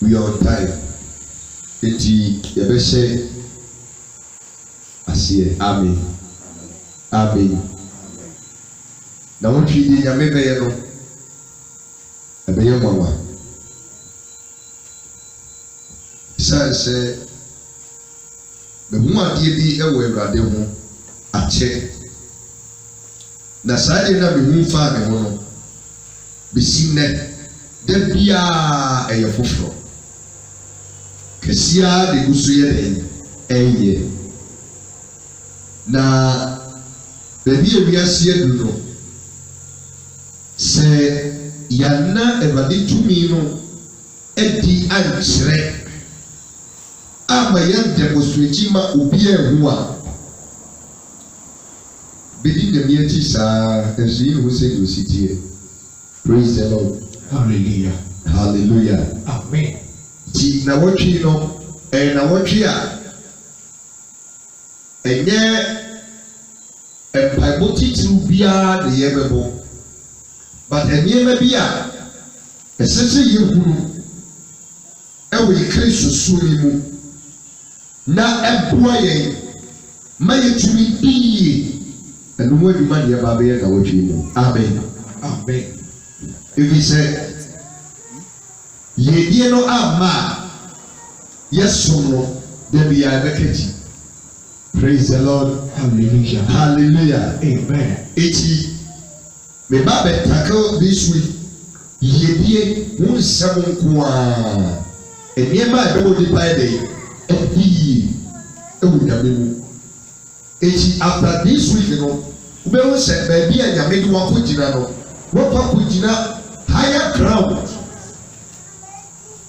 we are on time. Eti yebeshe asiye. Amen. Amen. Na wotwi di nyame beye no. Ebeye mwawa. Sanse be hu ade bi ewo Awurade ho ache. Na saade na be hu fa ne ho no. Bisi ne da bia eye foforo. Kesia de gusu ye den enye. Na bebi ewiase edu no. Se yana Awurade tumi no edi ankyere. Ama yan demonstrate ma obi ehu a bedi na mi ati saa enso yi ho se do sitie. Praise the Lord. Hallelujah. Hallelujah. Amen. Ti na wotwi no na wotwi a enye empaibo titiru bia de yebebo but eniema bia esese yehunu ewe Kristo sumi mu na eboa yen ma yetumi biye enu mo adwuma de ba be na wotwi no. Amen. Amen. If he said ye no ama yes no there be a beketi. Praise the Lord. Hallelujah. Hallelujah. Amen. Eti me ba be tackle this week ye die won sem nko a eniema e be di pa dey e ewu nyame mu. Eti after this week no we will say ba bia nyame di wa ko gina no wo pa ko gina higher ground.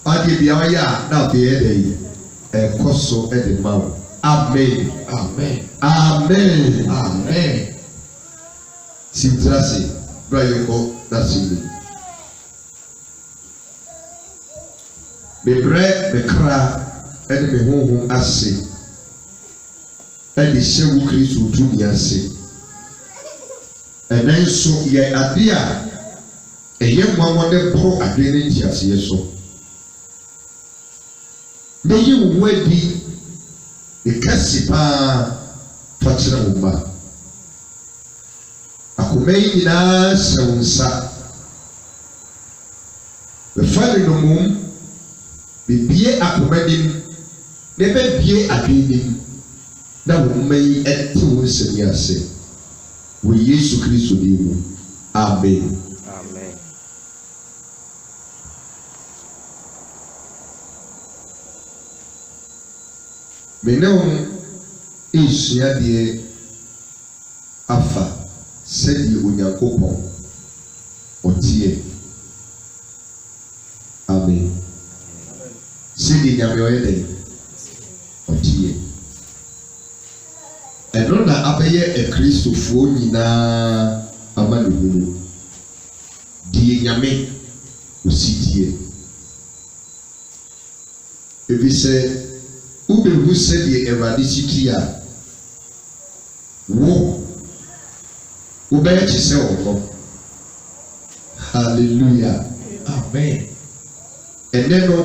Adi bia ya na be dey e koso e de ma. Amen. Amen. Amen. Amen. Sintrasi brayoko dasini. Bebre bekra ene me honhom ase. Ene hyewu Kristo tumi ase. Ene nso ye ade a eye mwanwa ne boro ade ne ntiase yeso. Ne yi wo adi ikasi pa fakyere wo ma. Akomei nyinaa hyɛ wo nsa. Bɛfare no mom bebie akomanim na bɛbie adwenem na wo mma yi ɛte wo nsɛm ase wɔ Yesu Kristo din mu. Amen. Amen. Menam esua deɛ afa sɛdeɛ Onyankopɔn ɔteɛ. Amen. Sɛdeɛ Nyame ɔyɛ dɛ ɔteɛ. Ɛno na abɛyɛ Akristofoɔ nyinaa ama ne hunu deɛ Nyame ɔsitie. Ebi sɛ ubehu sɛdeɛ Awurade sitie a wo wobɛyɛ kye sɛ ɔno. Hallelujah. Amen. Ɛnɛ no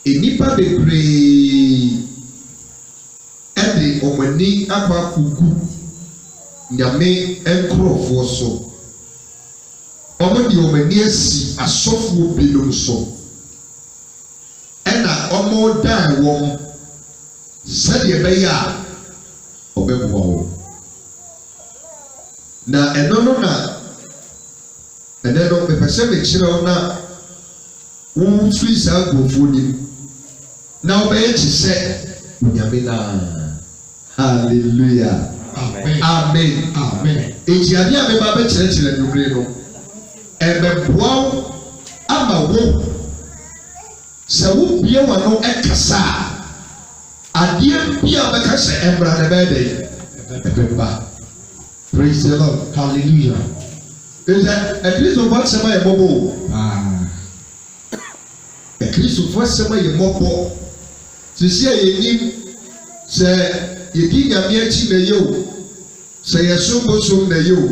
enipa bebree ɛde ɔmani akɔ akɔgu Nyame nkurɔfoɔ so. Ɔmo de ɔmani asi asɔfoɔ binom so. Ɛna ɔmo dan wɔm sɛdeɛ ɛbɛyɛ a ɔbɛboa wɔn. Na ɛno no na ɛnɛ no mepɛ sɛ mekyerɛ wo na wofiri saa nkurɔfoɔ nim na wobɛyɛ kye sɛ Onyame naa. Hallelujah. Amen. Amen. Amen. Enti ade a meba bɛkyerɛkyerɛ nnwumire no ɛbɛboa wo ama wo sɛ wobie w'ano ɛkasa a adeɛ bi a bɛka sɛ ɛmmra na ɛbɛyɛ dɛ ɛbɛba. Praise the Lord. Hallelujah. Akristofoɔ asɛm ayɛ mmɔbɔ o. Akristofoɔ asɛm ayɛ mmɔbɔ. Sisi a yɛnim sɛ yɛdi Nyame akyi na yɛ o, sɛ yɛsom bosom na yɛ o.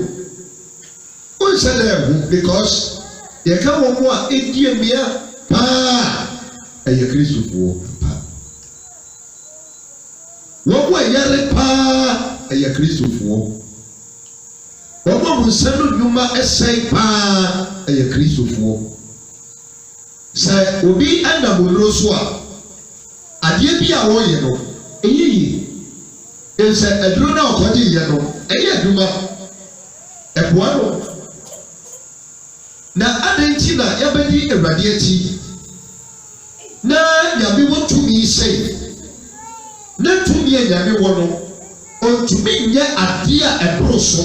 Wonsɛ dɛ ɛho because yɛka wɔn mu a ɛdi mmea paa ɛyɛ kristofoɔ wɔn a yɛre paa ɛyɛ kristofoɔ wɔn a nsa no nnwuma ɛsɛn paa ɛyɛ kristofoɔ sɛ obi ɛnam onuro so a adeɛ bi a wɔyɛ no ɛyɛ yie nsɛ aduro na ɔkɔgye yɛ no ɛyɛ adwuma ɛboa no na adan nti na yɛbɛdi awurade akyi na nyame wɔ tumi sɛ na tumi a nyame wɔ no ɔntumi nyɛ adeɛ a ɛboro so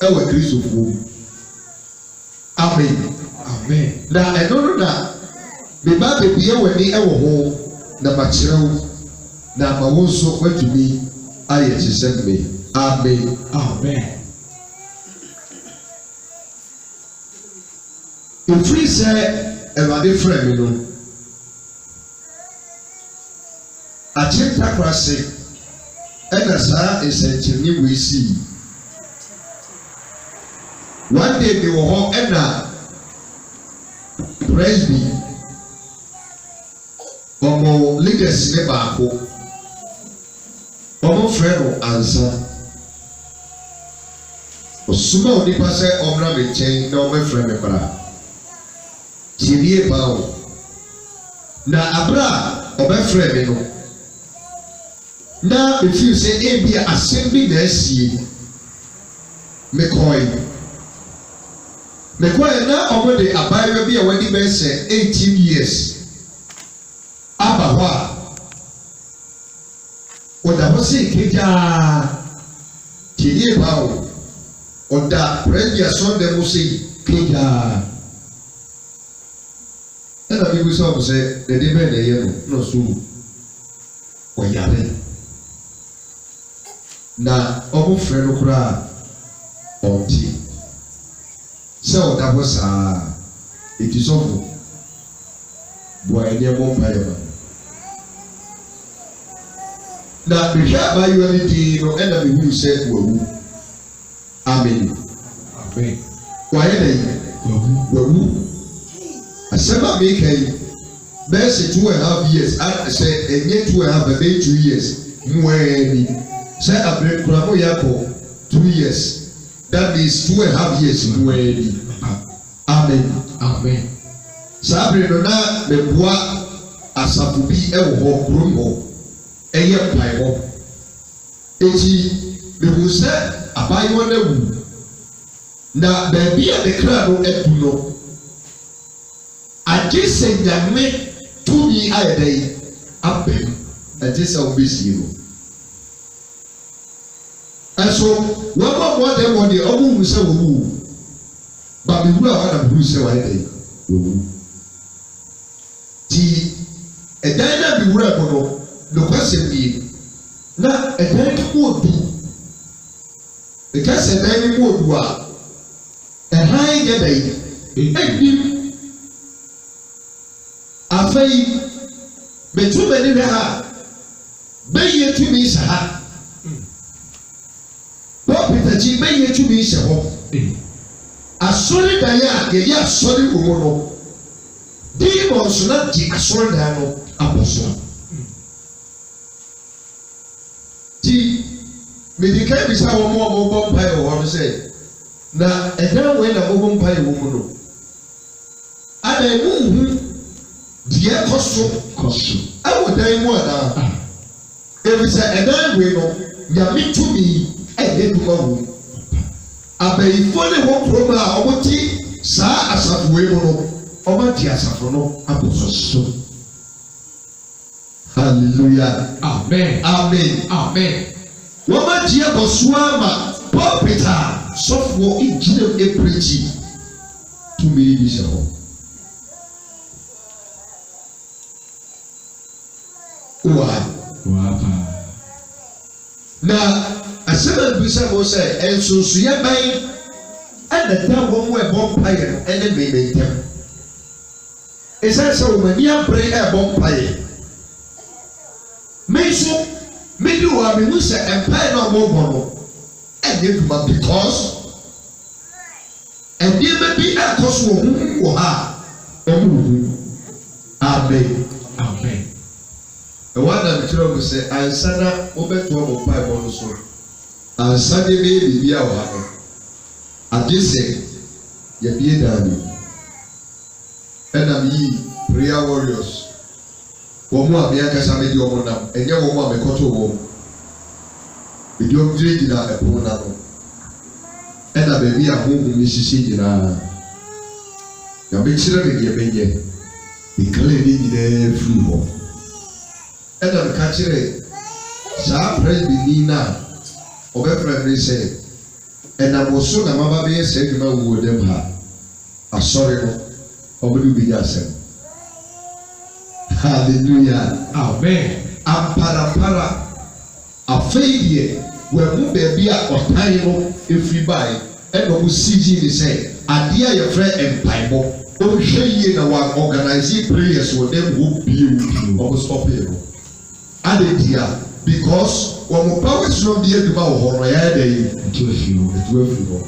ɛwɔ kristofoɔ amen Amen. na ɛno no na meba bebie w'ani ɛwɔ ho na makyerɛ wo na ma wo nso watumi ayɛ te sɛ me amen Amen. ɛfiri sɛ awurade frɛ me no akye ntakora se ɛna saa nsɛnkyerɛnne wei sii one day me wɔ hɔ ɛna presby ɔmo leaders ne baako ɔmo frɛ no ansa ɔsoma onipa sɛ ɔmra me nkyɛn na ɔmɛfrɛ me bra tienie paa o na abra a ɔbɛfrɛ me no na efi sɛ ebi asɛm bi na asie mekɔɛ na ɔmo de abaayewa bi a wadi bɛyɛ sɛ 18 years aba hɔ a ɔda hɔ sɛ kegyaa tienie paa o ɔda presby asɔnda mu sɛ kegyaa ɛna bi sɛ ɔmo sɛ dɛde bɛn na ɛyɛ no na ɔso ɔyare na ɔmo frɛ no koraa ɔnte sɛ ɔda hɔ saa eti sɔfo boa ɛni ɛbɔ mpa yɛ ma na mehwɛ abaayewa ne din no ɛna mehuru sɛ wawu amen wayɛ dɛ wawu asɛm a meka yi bɛyɛ sɛ 2.5 years sɛ ɛnyɛ 2.5 bɛyɛ 2 years mwɛɛni sɛ abere kura mo yɛ kɔ 2 years that means 2.5 years mwɛɛni amen saa abere no na meboa asafo bi ɛwɔ hɔ kurom hɔ ɛyɛ mpaebɔ eti mehu sɛ abaayewa no awu na baabi a ne kra no adu no agye sɛ nyame tumi ayɛ dɛ yi abɛm agye sɛ wɔbɛsie no ɛso wɔn a wɔde wɔn deɛ ɔmo hu sɛ wɔwu ba mewura wɔn a mehuru sɛ wɔayɛ dɛ yi wɔwu ti ɛdan na mewura mu no nokwasɛm nie na ɛdan no mu odu ɛka sɛ ɛdan no mu odu a ɛhan yɛ dɛ yi ɛnim afei metu m'ani hwɛ ha bɛyɛ tumi hyɛ ha pɔpitakyi bɛyɛ tumi hyɛ hɔ asɔre dan a yɛyɛ asɔre wɔ mu no demons na di asɔre dan no abɔ so ti medika bisa wɔn a wɔbɔ mpaeɛ wɔ hɔ no sɛ na ɛdan wei na wɔbɔ mpaeɛ wɔ mu no ada emu nhu deɛ kɔ so ɛwɔ dan mu anaa efisɛ ɛdan wei no nyame tumi ɛyɛ duma wɔ abayifo ne hɔ kurom a wɔn ti saa asafo wei mu no wɔn adi asafo no abɔ so hallelujah Amen. wɔn adi abɔ so ama pulpit a sɔfoɔ egyina epirikyi tumi bi hyɛ hɔ. Na asɛm a bisa mo sɛ nsonsoyɛ bɛn ɛna da wɔn a ɛbɔ mpaeɛ ɛne mmemme ntɛm ɛsɛ sɛ wɔn ani abere ɛbɔ mpaeɛ me nso medi wɔ a mehu sɛ mpaeɛ na wɔn bɔ no ɛnyɛ dwuma because nneɛma bi ɛkɔ so wɔ ho wɔ ha a wɔn wɔ ho Amen. Amen. The one that the will say, I sana over to our pipe also. And Sunday baby be our hammer. I just say, you be a daddy. And I'm ye prayer warriors. One more be a Casamedi or Monam, and your woman may cut to home. With your drink in a ponano. And a baby at home, Mississippi. Your big children, your baby. The cleaning in a free home. And I'm catching it. Sa praise be Nina. Over friendly say. And I was soon a mama being said, you know, who them have. A sorry, or will you be yourself? Hallelujah. Amen. Para. A failure where who baby or time if we buy and who see say, a dear your friend and Bible. Oh, she in our organizing prayers with them who build or stop here. Adedia, because when we power is not the about horror, it will feel.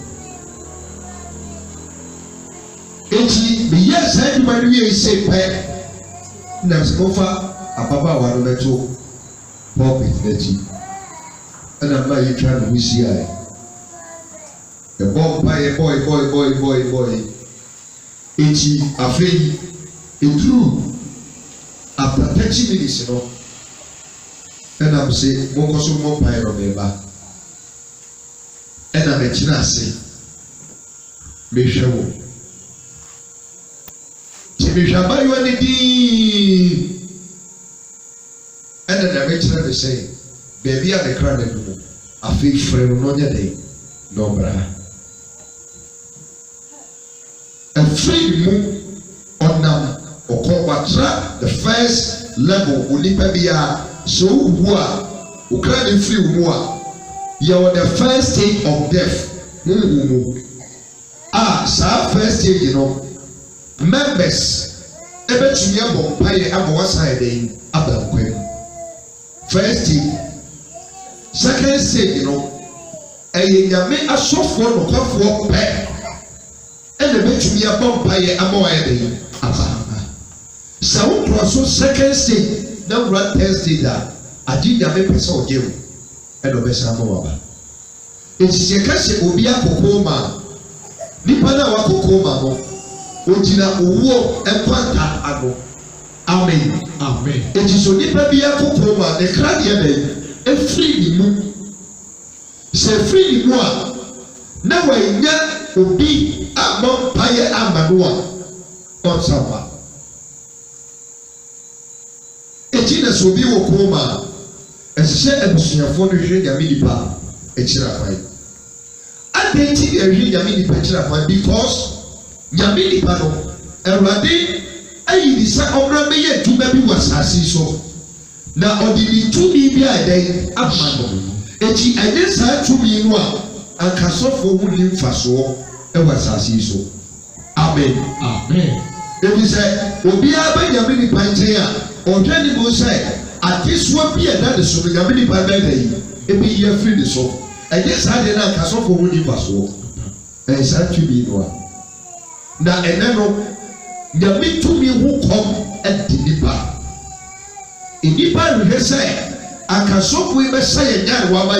Eti, yes, everybody will say, Pet. Namsmofa, a papa, one metal, pulpit, Nettie. And I'm not trying to wish you. The bomb by a boy. Eti, a fee, it drew after 30 minutes, you know. And I'm saying, Mokoso more pie on me back. And I'm a chinasi. Mishawo. Timisha you any. And then I make sure they say, baby, I'm a crowd. I feel friend on your day. No, bra. A free move on them or call the first level will be so who can free more. You are the first stage of death. First stage, you know. Members, ever to your bompire and one side in Abel. First stage. Second stage, you know. A may a soft one or come for pay. And the bet to me a bompire and more day. So, also second stage. Now run Thursday that I did not make person give and obesa moaba. It's a case will be a cocoma. Nipana wa cocoma no. Ojina uwo and quanta ago. Amen. Amen. It is only be a cocoma, the cranium, a free moon. Say free moi. Now I net will be a vampire amadua. Not someone. Etiness will be a coma. As I said, I was your phone reading a mini bar, a chirafai. I didn't see a read a mini chirafai because Yamini Pano, and Radi, I decided on me to maybe was as so. Now, on the 2 media day, up my Eti, I decided to be one and Casso for William Faso, and was as so. Amen. Amen. If we say, will be a Yamini Pantea. Or Jenny will say, at this one be another so we are really by day. It be here free the soul. And yes, I did not cast off for winning password. And it's actually be one. Now, and then, the me to me who come at the Nipa. In Nipa, we say, I can so we must say, and that one by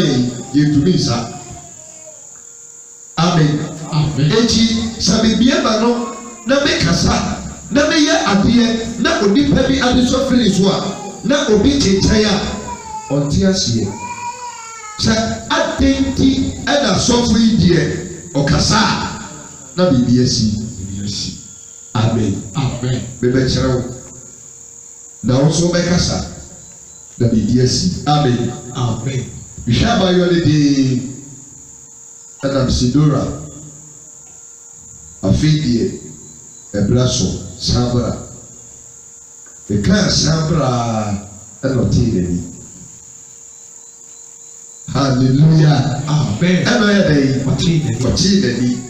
you to me, sir. Amen. Amen. Eti, Sabibiano, na make a son. Na me ye adie na onipa bi ade so firi so a na obi tetaya onti asie sa atenti ana so firi die okasa na bibi asi amen amen be be chero na also be kasa na bibi asi amen amen bishaba yo de ana sidora afidie ebraso Sabra. The class Sabra and Lotini. Hallelujah. Amen. Every day, Martinelli.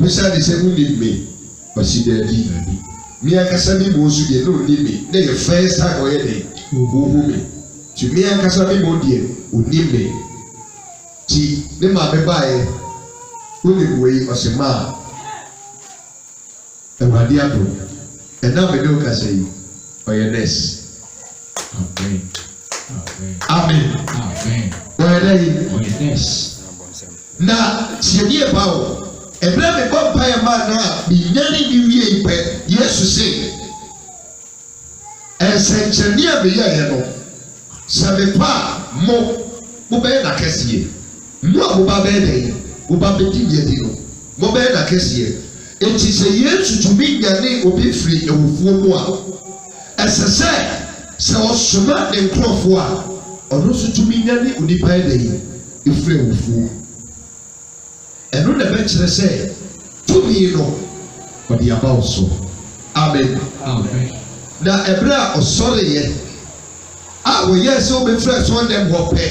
Besides, they who need me, but she did. Me, I can send me most you don't need me. They first time already. Who me? To me, I can send me more dear, who need me. See, the man by who live away as a man. Ewurade ado ɛna me ne kasa yi ɔyɛ nurse. Amen. Amen. Amen. Ɔyɛ dɛ yi. Ɔyɛ nurse. Na tie nie ba o. Ebere me bɔ mpa yɛ maa na mi nyane ni wie yi pɛ Yesu se ɛnsɛnkyerɛnne a meyɛ yɛ no sɛ me pa mo bɛyɛ na kɛseɛ mo a mo ba bɛyɛ dɛ mo ba bɛdi yɛ di no mo bɛyɛ na kɛseɛ eti sɛ Yesu tumi nyane obi firi ewufuo mu a ɛsɛ sɛ ɔsoma ne nkurɔfoɔ a ɔno nso tumi nyane onipa yɛ dɛ efiri ewufuo. Ɛno na bɛkyerɛ sɛ tumi no ɔde aba wo so. Amen. Amen. Na ɛberɛ a ɔsɔre yɛ a wɔyɛ sɛ wobɛfiri ɛsɔn dɛm hɔ pɛ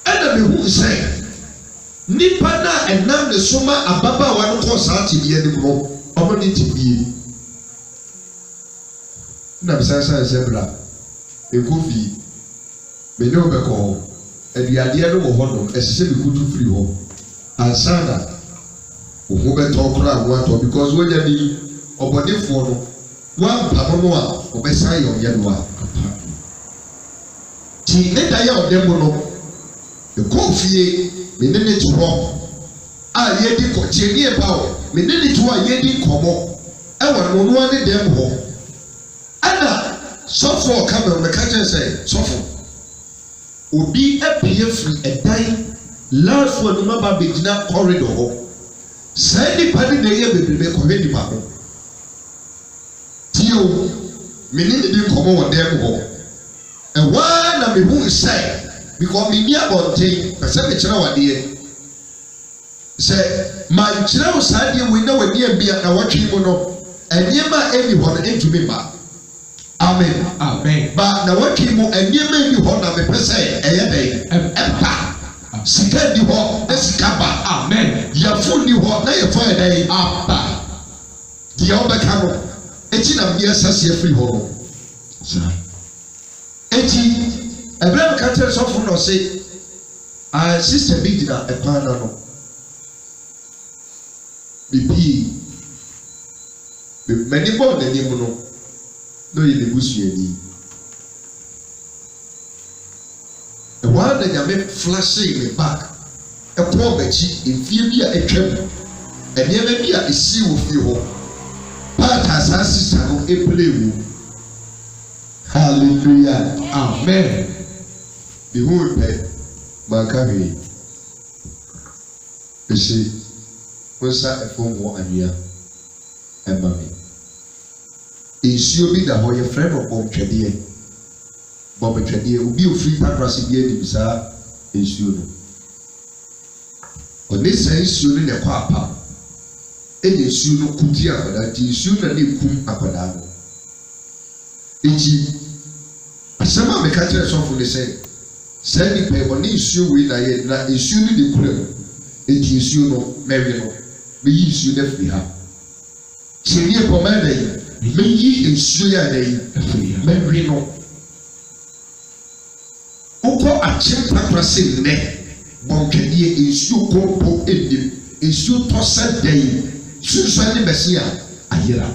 ɛna mehu sɛ nipa na ɛnam ne so ma ababaawa no kɔɔ saa tebea no mu no ɔmo ne tebie na bisansan sɛ bra ɛkɔ fie mene wo bɛkɔ hɔ aduadeɛ no wɔ hɔ nom ɛsɛ sɛ mekutu firi hɔ ansana wo ho bɛtɔ koraa wo atɔ because wonya ni ɔbɔdefoɔ no wampamo no a ɔbɛsan yɛ ɔyɛ no a nti ne da yɛ ɔdɛ mu no ɛkɔ fie mene ne te hɔ a yɛdi kɔkye nie ba o mene ne te hɔ a yɛdi nkɔmmɔ ɛwɔ no noa ne dɛm hɔ ɛna sɔfo ɔka mɛ ɔmɛka kyerɛ sɛ sɔfo obi apue firi ɛdan laaso anum aba abɛgyina corridor hɔ saa nipa ne na ɛyɛ bebrebe kɔhwɛ nipa ho tie o mene ne di nkɔmmɔ wɔ dɛm hɔ ɛwaa na mehu sɛ because me ni abɔnten pɛsɛ mekyerɛ wadeɛ sɛ mankyerɛ wo saa deɛ wei na w'ani bia na wɔtwe mu no nneɛma a ɛni hɔ no ntumi ma. Amen. Amen. Ba na wɔtwe mu nneɛma ɛni hɔ na mepɛ sɛ ɛyɛ dɛn ɛba sika ni hɔ na sika ba. Amen. Yɛfo ni hɔ na yɛfo yɛ dɛn aba deɛ ɔbɛka no eti na mmea sase afiri hɔ no eti ɛbrɛ ka kyerɛ sɔfo na ɔse sister bi gyina ɛkwan na no bibi mani bɔɔ n'anim no na ɔyɛ n'ebusuani ɛwɔ na nyame flashing ne back ɛkɔɔ bɛkyi efie bi a atwam nneɛma bi a esi wɔ fie hɔ paata saa sister no epele wu hallelujah amen. Behold, manka hwee ɛhyɛ wosa ɛfɔm wɔ anwea ɛma me nsuo bi da hɔ yɛfrɛ no bɔbɔtwɛdeɛ obi ofiri pakrase bi anim saa nsuo no ɔne saa nsuo no na ɛkɔ apam ɛna nsuo no kuti akwadaa nti nsuo na ne ekum akwadaa no eti asɛm a meka kyerɛ sɔfo ne sɛ saa nipa yi ɔne nsuo wei na yɛ na nsuo no de kura mu eti nsuo no mɛwi no meyi nsuo no afiri ha kyerɛ pɔmɛ na yi meyi nsuo yɛ na yi mɛwi no wokɔ akyɛn pakrase nnɛ bɔntwɛdeɛ nsuo kɔmpɔ enim nsuo tɔsɛ dɛn sunsun ne bɛsi a ayera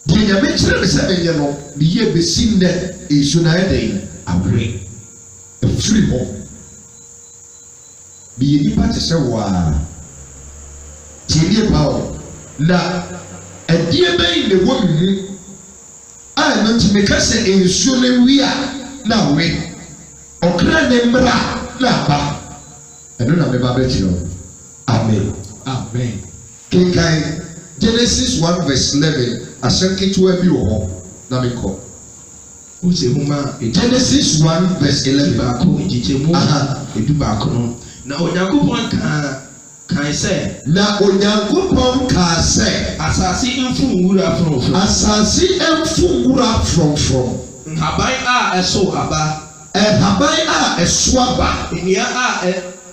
deɛ nyame kyerɛ me sɛ meyɛ no meyɛ bɛsi nnɛ nsuo no ayɛ dɛn awere efiri hɔ meyɛ nipa te sɛ waa tie nie pa o na ɛdeɛ bɛyi na ɛwɔ me mu a ɛno nti meka sɛ nsuo no wi a na awe ɔkra ne mmra na aba ɛno na meba bɛkyerɛ wo amen amen. kenkan Genesis 1:11 asɛm ketewa bi wɔ hɔ na mekɔ wosɛ homa Genesis 1:11 baako nkyekyɛmu edu baako no na onyankopɔn kan sɛ na onyankopɔn kaa sɛ asase mfu nwura frɔmfrɔm asase mfu nwura frɔmfrɔm nhaban a ɛso aba ɛhaban a ɛso aba nnua a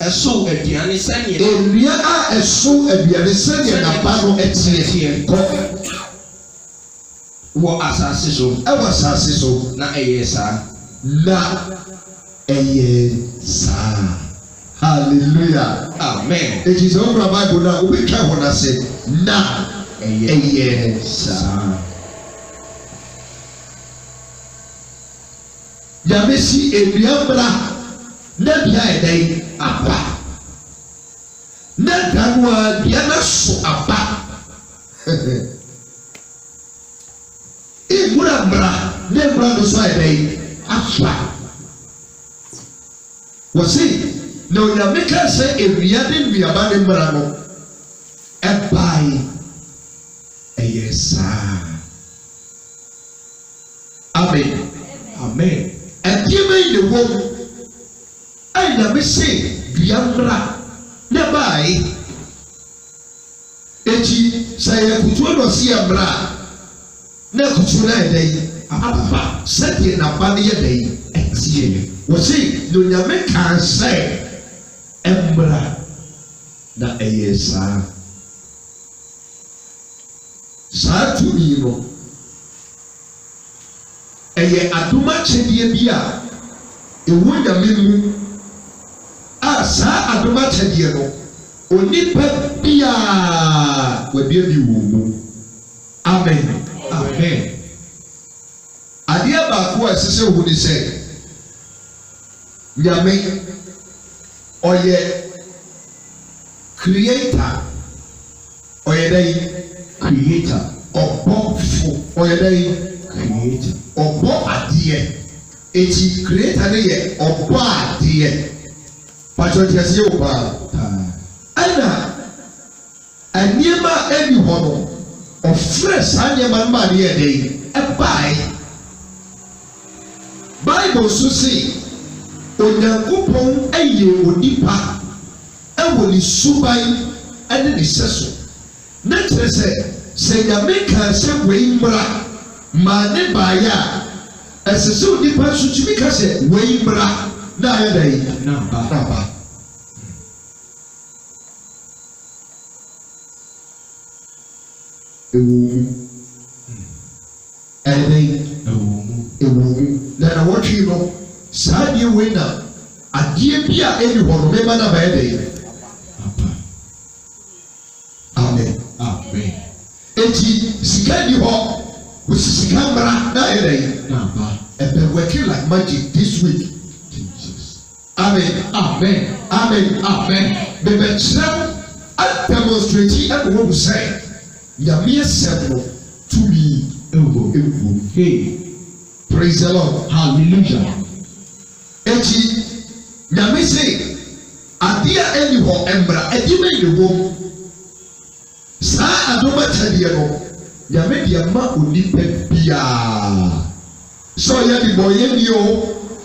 ɛso aduane sɛneɛ nnua a ɛso aduane sɛneɛ n'aba no ɛteɛ kɔ wɔ asase so ɛwɔ asase so na ɛyɛ saa na ɛyɛ saa Hallelujah. Amen. It is over Bible now. We can want to say na yes. Yamesi ebiambra na bia edai apa. Na danwa bia na so apa. Egura bra na bra no so edai apa. Wasi na onyameka sɛ ewia de nnuaba ne mmara no ɛbae ɛyɛ saa. Amen. Amen. Ɛdeɛma yi ne wom ɛyɛ nyame sɛ dua mmara ne bae eti sɛ yɛ kutuo na ɔsi yɛ mmara na kutuo na yɛ dɛ aba sɛdeɛ n'aba ne yɛ dɛ ɛteɛ wɔsi na onyame kan sɛ Embra na ɛyɛ saa. Saa tumi no ɛyɛ adoma kyɛdeɛ bi a ɛwɔ nyame mu a saa adoma kyɛdeɛ no onipa biara wabia bi wɔ mu. Amen. Amen. Adeɛ baako a ɛsɛ sɛ wo ne sɛ nyame ɔyɛ creator ɔyɛ dɛ Creator. ɔbɔfo ɔyɛ dɛ Creator. ɔbɔ adeɛ eti creator ne yɛ ɔbɔ adeɛ patro tiɛse yɛ ɔbaa ɛna nneɛma ɛni hɔ no ɔfrɛ saa nneɛma no maa ne yɛ dɛ ɛbae Bible so say Onyankopɔn ɛyɛ onipa ɛwɔ ne suban ɛne ne sɛ so na kyerɛ sɛ nyame ka sɛ wei mmra maa ne baeɛ a ɛsɛ sɛ onipa nso tumi ka sɛ wei mmra na ayɛ da yi na ba ɛwɔ mu ɛyɛ da yi ɛwɔ mu na wɔtwe no saa adeɛ wei na adeɛ bi a ɛni hɔ no mɛma na bɛyɛ dɛ amen. Amen. Eti sika ni hɔ wosi sika mmara na ayɛ dɛ ɛbɛ working like magic this week. Amen. Amen. Amen. Amen. Bɛbɛ kyerɛ a demonstrate ɛna wɔn sɛ nyame ɛsɛm no tumi ɛwɔ. Hey. Praise the Lord. Hallelujah. Eti nyame se adeɛ a ɛni hɔ ɛmbra ɛdi bɛ yɛ wɔm saa adoma kyɛdeɛ no nyame deɛ ma onipa biara sɛ ɔyɛ de bɔyɛ ni o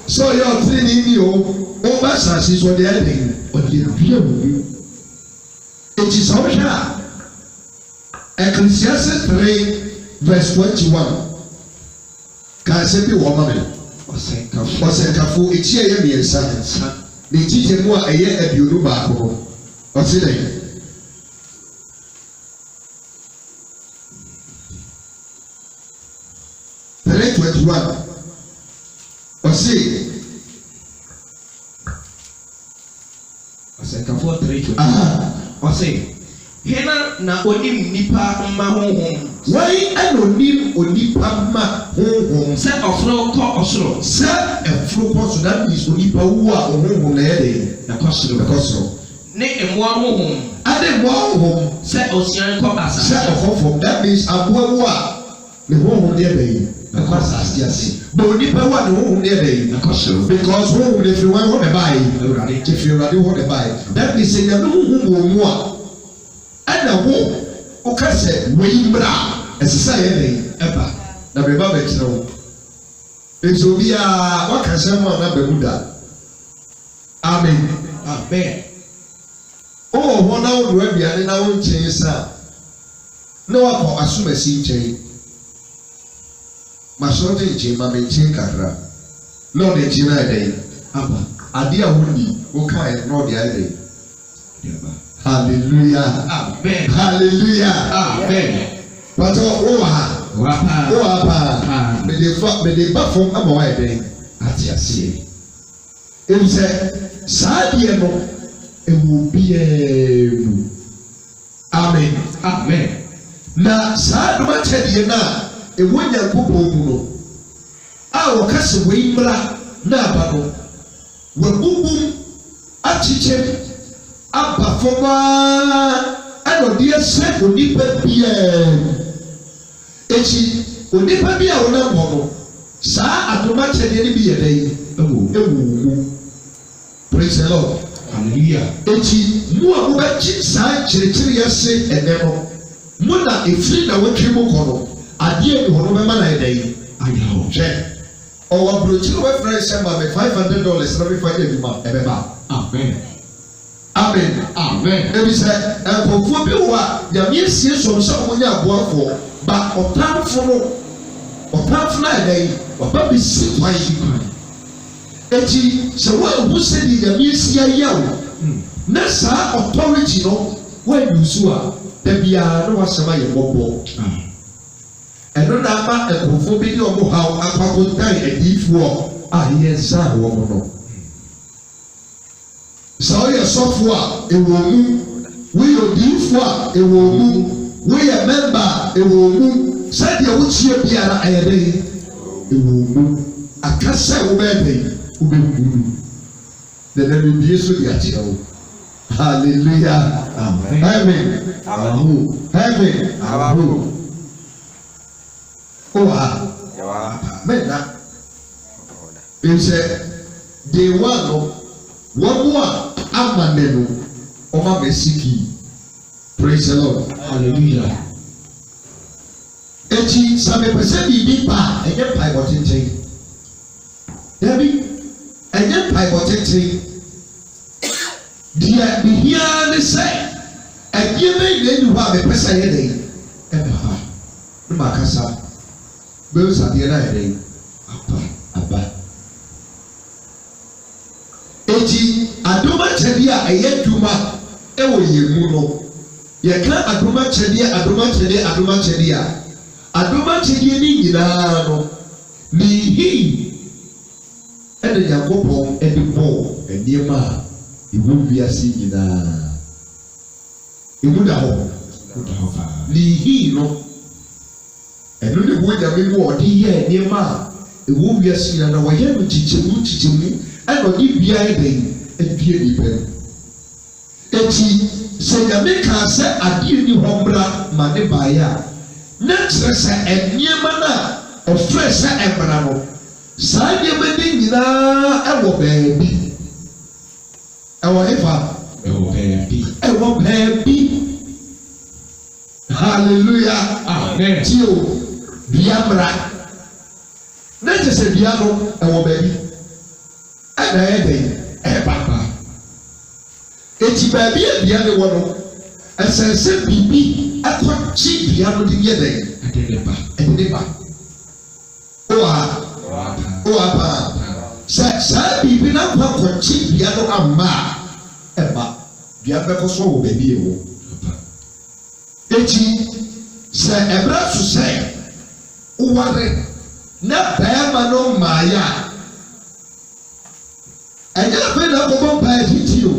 sɛ ɔyɛ ɔtiri ni o ɔba asase so ɔde ɛde ɔde dua mu eti sɛ ɔhwɛ a Ecclesiastes 3:21 kaase bi wɔ ma mi. Ɔsɛnkafo eti ɛyɛ mmiɛnsa na eti gyɛ mu a ɛyɛ aduonu baako ɔsi dɛ. 3:21 ɔsi. Ɔsɛnkafo 3:21 ɔsi hena na onim nipa mma honhom. Wɔyi ɛna onim onipa mma honhom. Sɛ ɔforo kɔ ɔsoro. Sɛ ɛforo kɔ so that means onipa wu a honhom na yɛ de. Ɛkɔ soro. Ne mmoa honhom. Ade mmoa honhom. Sɛ osian kɔ asase. Sɛ ɔkɔfɔ that means aboa wu a ne honhom deɛ bɛyi. Ɛkɔ asase ase. But onipa wu a ne honhom deɛ bɛyi. Ɛkɔ soro. Because honhom de firi wɔn hɔ na ɛbaa yi. Awurade. De firi Awurade hɔ na ɛbaa yi. That means sɛ nyame honhom wɔ mu a ɛna wo woka sɛ wei mmra ɛsɛ sɛ yɛ dɛ ɛba na bɛba bɛkyerɛ wo nso obiara waka sɛ mu a na bɛmu da. Amen. Amen. Wowɔ hɔ na wodoa aduane na wo nkyɛn sa na wakɔ asomasi nkyɛn masɔre nkyɛn ma me nkyɛn kakra na ɔde nkyɛn na ɛdɛ aba adeɛ a wonni wokaeɛ na ɔde ayɛ dɛ aba. Hallelujah. Amen. Hallelujah. Amen. But wo ha. Wapa. Wo ha. Me de ba fom ama wa eden. Ati asie. Em sɛ saa deɛ no ewu biara mu amen amen na saa adoma kyɛdeɛ na ewu Nyankopɔn mu no a wɔka sɛ wei mmra na aba no wɔbubum akyekyɛm aba fam ɛna ɔde ahyɛ onipa biara mu ekyi onipa bi a wɔnam hɔ no saa adoma kyɛdeɛ no bi yɛ dɛ ewu mu praise the Lord hallelujah ekyi mu a mobɛkyi saa kyerɛkyerɛ yɛ se ɛnɛ no mu na efiri na wɔtwe mu kɔ no adeɛ ni hɔ no bɛma na yɛ dɛ ayɛ hwɛ ɔwɔ aburokyi no bɛfrɛ hyɛ ma me $500 na mefa yɛ adwuma ɛbɛba amen amen amen ebi sɛ nkɔfoɔ bi wɔ a nyame esie sɔm sɛ wɔn nyɛ aboafoɔ ba ɔtamfo no ayɛ dɛ waba bi si kwan eti sɛ wɔahu sɛ de nyame esie ayɛ wo na saa authority no wɔayi so a dabiara na wasɛm ayɛ bɔbɔ ɛno na ama nkɔfoɔ bi ne ɔmo haw akwakotan adiifoɔ a yɛ nsa wɔn no sɛ ɔyɛ sɔfo a ɛwɔ mu woyɛ odiifoɔ a ɛwɔ mu woyɛ member a ɛwɔ mu sɛdeɛ wokyie biara ɛyɛ dɛ ɛwɔ mu aka sɛ wobɛyɛ dɛ wobɛwuru dɛdɛ bibie so de akyerɛ wo hallelujah heaven heaven oha mena nsɛ day one no wɔn a ama ne no ɔma mesiki praise the Lord hallelujah eti sɛ mepɛsɛ biribi pa ɛnyɛ mpaebɔ tenten dabi ɛnyɛ mpaebɔ tenten deɛ mehia ne sɛ ɛdeɛ bɛyi na ɛni hɔ a mepɛsɛ yɛ dɛ ɛbɛ ha ne ma kasa bɛyɛ sadeɛ na yɛ dɛ aba eti adoma kyɛdeɛ a ɛyɛ dwuma ɛwɔ yɛn mu no yɛka adoma kyɛdeɛ a adoma kyɛdeɛ ne nyinaa no ne hi ɛna Nyankopɔn ɛde bɔ nneɛma a ɛwɔ wiase nyinaa ɛmu da hɔ ne hi no ɛno ne ho Nyame mu ɔde yɛ nneɛma a ɛwɔ wiase nyinaa na wɔyɛ no kyikyɛmu ɛna ɔde biara dɛn adue nipa no eti sɛ Nyame kaa sɛ adeɛ ni hɔ mmra ma ne baeɛ a na kyerɛ sɛ nneɛma no a ɔfrɛ sɛ mmra no saa nneɛma ne nyinaa ɛwɔ baabi ɛwɔ hefa ɛwɔ baabi hallelujah amen tio bia mmra na kyerɛ sɛ bia no ɛwɔ baabi ɛna ɛyɛ dɛn ɛba eti baabi a bia ne wɔ no ɛsɛ sɛ biribi akɔkye bia no de yɛ dɛn ɛde ne ba oha paa sɛ saa biribi no akɔkye bia no amma a ɛba bia bɛkɔ so wɔ baabi ɛwɔ eti sɛ ɛbrɛ so sɛ woware na bɛrima no mmaayɛ a ɛnyɛ afei na akɔbɔ mpaeɛ titi o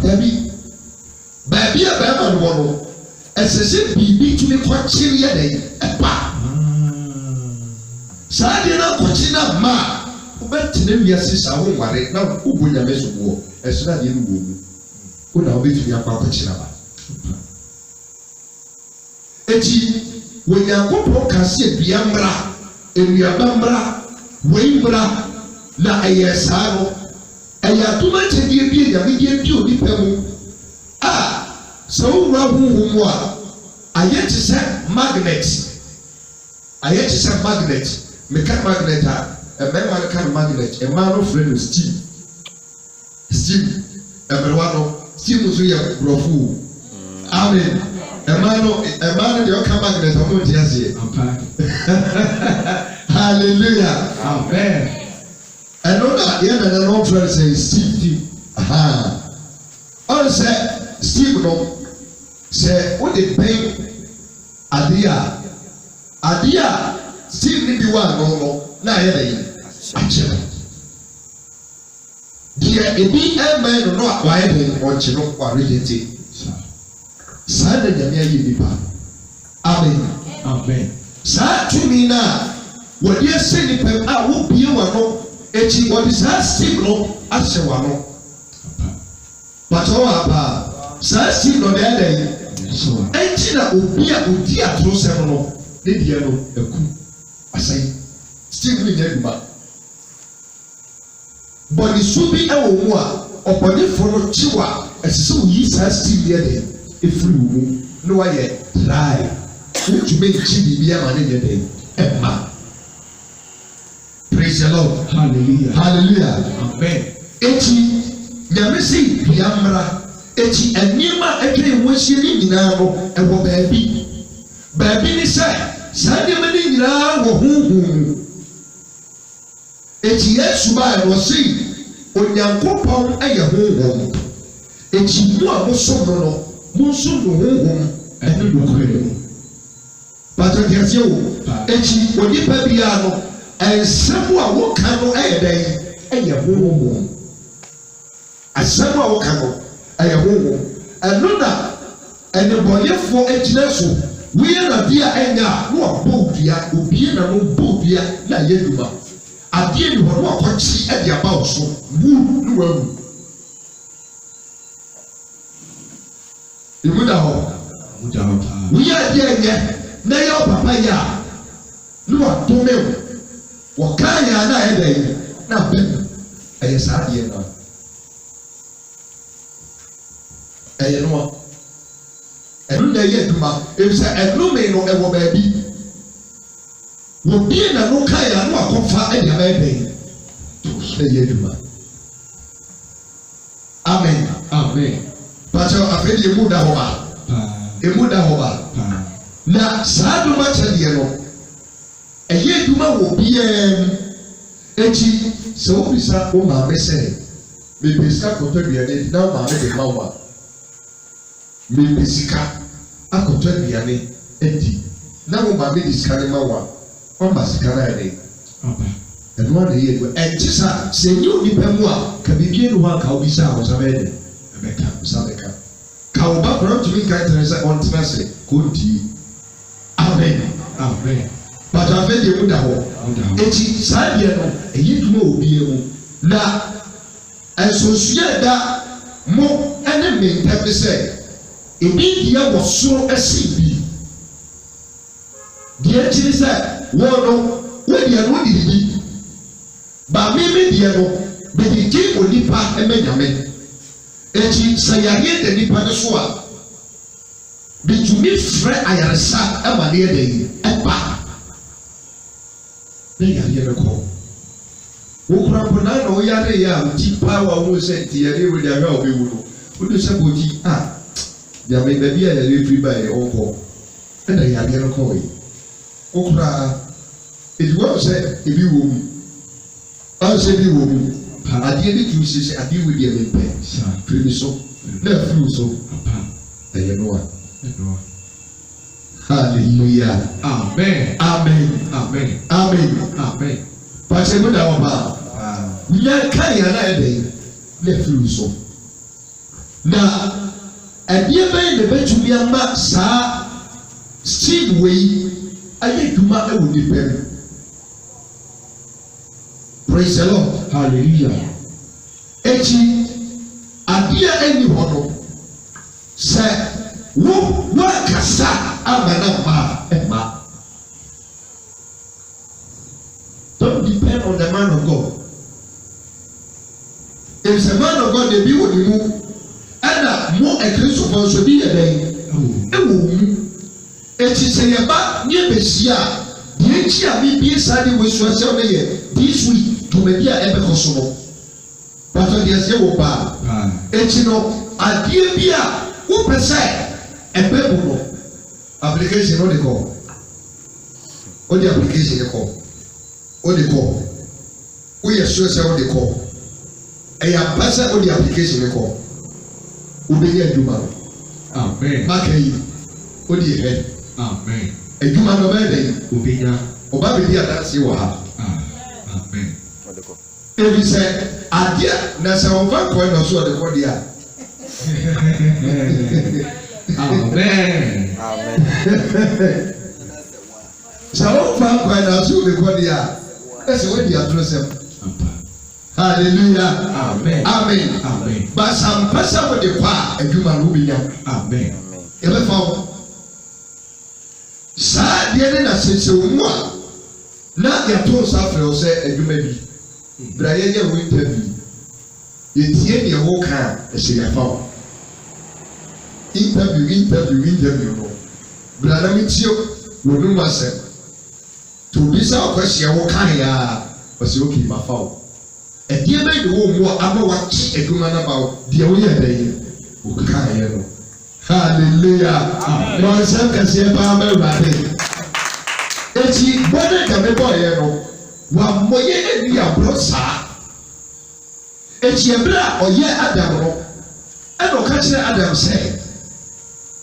dabi baabi a bɛrima no wɔ no ɛsɛ sɛ biribi tumi kɔkyere yɛ dɛ ɛba saa deɛ no akɔkye no amma a wobɛtena wiase saa woware na wobɔ Nyame so boɔ ɛso no adeɛ no wɔ mu wo na wobɛtumi akɔ akɔkye no aba eti Onyankopɔn ka sɛ dua mmra nnuaba mmra wei mmra na ɛyɛ saa no ɛyɛ adoma kyɛdeɛ bi a Nyame de adi onipa mu a sɛ wowura honhom mu a ayɛ te sɛ magnet meka magnet a mmarima no ka no magnet mmaa no frɛ no steam mmerewa no steam nso yɛ borɔfo amen ɛmaa no deɛ ɔka magnet ɔmo nte aseɛ hallelujah amen ɛno na yɛn nana no ɔfrɛ no sɛ steam ɔn sɛ steam no sɛ wode bɛn adeɛ a steam ne bi wɔ ano no na ayɛ dɛ akyerɛ deɛ deɛ ebi ɛmɛn no no a wayɛ dɛ ɔnkye no warejete saa na nyame ayɛ nipa amen saa tumi no a wɔde ɛsɛ nipa a wobie w'ano akyi wɔde saa steam no ahyɛ w'ano bàtà wà pa saa steam no deɛ ɛdɛ ɛnkyi na obi a odi atoro sɛm no ne deɛ no ɛku asɛn steam no nyɛ adwuma bɔnisu bi ɛwɔ mu a ɔbɔnifo no kyi wa ɛsɛ sɛ oyi saa steam yɛ dɛ efiri wɔn mu na wayɛ dry wotumi nkyi biribi ama ne yɛ dɛ ɛma praise the lord hallelujah amen eti nyame si dua mmara eti nneɛma atwa emu ahyia ne nyinaa no ɛwɔ baabi ne sɛ saa nneɛma ne nyinaa wɔ huhum eti yesu baa no ɔsi onyankopɔn ɛyɛ huhum eti mu a mosom no monsom no huhum ɛne nokorɛ mu bàtà kɛseɛ wo eti onipa biara no ɛnsɛm a wɔka no ɛyɛ dɛn ɛyɛ huhum asɛm a wɔka no ɛyɛ huhum ɛno na ɛnebɔyɛfoɔ agyina so woyɛ nadeɛ a ɛnyɛ a na wabɔ odua obie na no bɔ odua na ayɛ adwuma adeɛ ni hɔ no wakɔkye ɛde aba wo so wu ne wawu emu da hɔ woyɛ adeɛ ɛnyɛ na yɛ ɔpapa yɛ a ne wadome wo wɔkaa yɛ a na ayɛ dɛn na abɛn ɛyɛ saa adeɛ no ɛyɛ no ɛno na ɛyɛ adwuma efisɛ ɛnome no ɛwɔ baabi wobie na no kaa yɛ a na wakɔfa ɛde abɛyɛ dɛn na ɛyɛ adwuma amen pàtɛ afei de emu da hɔ ba na saa adwuma kyɛdeɛ no ɛyɛ adwuma wɔ biara mu eti sɛ wobisa wo maame sɛ mepɛ sika kɔtɔ aduane na wo maame de ma wo a mepɛ sika akɔtɔ aduane adi na wo maame de sika ne ma wo a wama sika no ayɛ dɛ ɛno a na ɛyɛ adwuma ɛnkye saa sɛ ɛnyɛ onipa mu a ka biribi no hɔ a ka wobisa a wo sa bɛyɛ dɛ ɛbɛka ka wo ba kora ntumi nka tene sɛ ɔntena sɛ kɔntie amen bàtà afẹ́ deɛ mu da hɔ eti saa deɛ no ɛyɛ dwuma wɔ bie mu na nsonsoyɛ da mo ɛne me ntɛm sɛ ebi deɛ wɔ soro ɛsi bi deɛ akyiri sɛ wɔn no wɔdeɛ no wɔde bi baami mi deɛ no bɛdi gye onipa ɛmɛ nyame eti sɛ yareɛ da nipa ne so a bitumi frɛ ayaresa ɛma ne yɛ dɛ yi ɛba na yareɛ no kɔ wokura mpona na woyare yɛ a woti paa wa wo sɛ nti yareɛ wo de ahwɛ a wobɛwu no wode sɛ bɔti a nyame baabi a yareɛ firi baeɛ ɔnkɔ ɛna yareɛ no kɔ yi wokura ɛti wɔn sɛ ebi wɔ mu ɔn sɛ ebi wɔ mu adeɛ ne tumi sɛ adeɛ wo deɛ mempɛ firi mi so na afiri so ɛyɛ no a hallelujah amen pàṣẹ mi da wọ paa nyɛ kaayɛ na ɛdɛ na afiri so na ɛdeɛ bɛyɛ na bɛtumi ama saa steve wei ayɛ adwuma ɛwɔ nipa mu praise the lord hallelujah eti adeɛ ɛni hɔ no sɛ wo akasa ama na ɛma don't depend on the man of God if the man of God dey bi wɔ ne mu ɛna mo ɛkristofoɔ nso bi yɛ dɛn ɛwɔ mu eti sɛ yɛba nye besia deɛ nkyi a bibie saa de wosu asɛm no yɛ this week dwumadi a ɛbɛkɔ so no pàtó deɛ sɛ wɔ paa eti no adeɛ bi a wopɛ sɛ ɛbɛ mu no application no de kɔ o de application de kɔ o de kɔ o yɛ sure sɛ o de kɔ ɛyɛ aba sɛ o de application de kɔ o bɛ yɛ adwuma no amen maka yi o de yɛ amen adwuma no bɛyɛ dɛ o bɛ nya o ba bɛ di adansi wɔ ha amen Ebi sɛ adeɛ na sɛ wɔn kɔn na so ɔde kɔ deɛ a. Amen. Sɛ wɔn kɔn na so ɔde kɔ deɛ a ɛsɛ wɔdi atoro sɛm. Hallelujah. Amen. Amen. Amen. Basa mpasa wɔde kɔ a adwuma no bi nya. Amen. Yɛbɛfa wɔn. Saa deɛ ne na sese wɔn mu a na yɛto nsa afrɛ wɔ sɛ adwuma bi. Bra yɛnyɛ wo interview. Yɛtie deɛ wɔka a ɛhyɛ yɛfa wɔn. Interview no. Bra na mi tie wɔn mu asɛm. To bi sɛ ɔkɔhyia wɔka yɛ a ɔsɛ oke ma fa wɔn. Ɛdeɛ bɛyɛ de wɔn mu a ama wakye adwuma na ba wɔn deɛ wɔyɛ dɛ yɛ wɔka yɛ no. Hallelujah. Wɔnsɛm kɛseɛ paa bɛ wurade. Eti bɔne dɛmɛ bɔɔyɛ no wammɔ yɛ ani aborɔ saa. Eti ebere a ɔyɛ Adam no ɛna ɔka kyerɛ Adam sɛ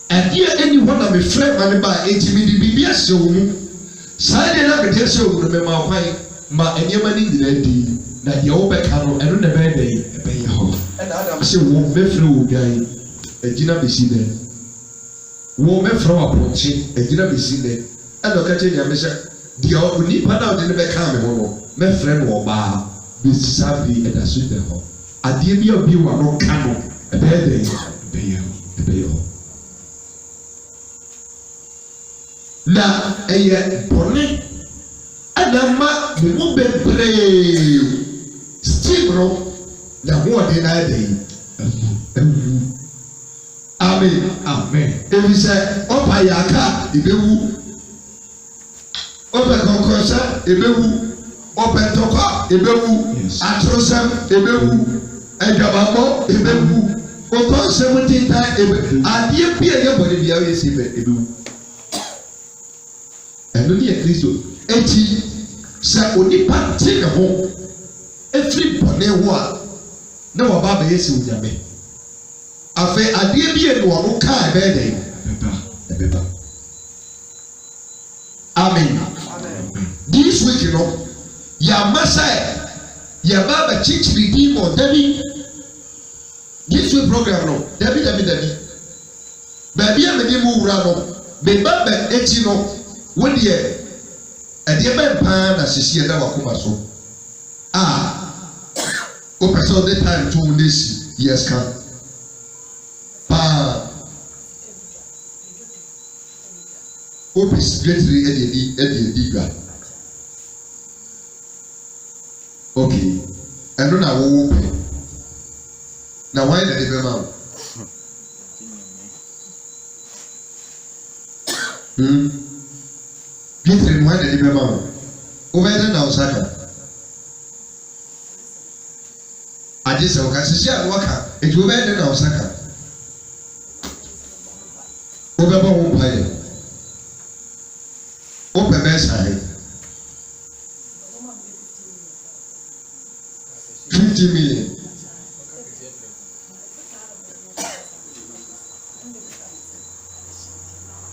ɛdeɛ ani hɔ na mefrɛ ma ne ba eti mi de biribi ahyɛ wɔn mu. Saa deɛ na mede ahyɛ wɔn mu no mɛma kwan ma nneɛma no nyinaa di na deɛ wɔbɛka no ɛno na ɛbɛyɛ dɛ ɛbɛyɛ hɔ. Ɛna Adam sɛ wɔn mɛfrɛ wɔn gan agyina besi dɛ. Wɔn mɛfrɛ wɔn apɔnkye agyina besi dɛ. Ɛna ɔka kyerɛ nyame sɛ deɛ onipa na ɔde ne bɛka me ho no mɛfrɛ no ɔbaa besi saa bi ɛda so dɛ hɔ. Adeɛ bi a obi wɔ no ka no ɛbɛyɛ dɛ ɛbɛyɛ hɔ. Na ɛyɛ bɔne ɛna ma ne mu bebree steam no na hoɔden na ɛda yi ɛwu. Amen. Ebi sɛ ɔpa yɛ aka ebewu. Ɔpɛ kɔnkɔnsa ebewu. Ɔpɛ ntɔkwa ebewu. Atorosɛm ebewu. Ɛdwababɔ ebewu. Ɔkɔnsɛm tintan ebewu. Adeɛ bi a yɛ bɔne bi a yɛ si bɛ ebewu. Ɛno ne yɛ Kristo. Eti sɛ onipa te ne ho efiri bɔne ho a na wɔba abɛyɛ si onyame. Afei adeɛ bi yɛ no ɔno kaa ɛbɛyɛ dɛ ɛbɛba. Amen. This week no yɛama sɛ yɛba abɛkyikyiri din mɔ dabi. This week program no dabi. Baabi a mede mu wura no meba bɛ akyi no wodeɛ ɛdeɛ bɛn paa na sisi ɛda wakoma so a wopɛ sɛ ɔde time to wo n'esi yes ka paa wopɛ secretary ɛde edi dwa okay ɛno na wowo pɛ na wɔn na ɛde bɛma wo Peter mo ɛde bɛma wo wobɛyɛ na ɔsaka agye sɛ ɔka sisi a wɔka eti wobɛyɛ na ɔsaka wobɛbɔ wo mpaeɛ wopɛ bɛsae 50 million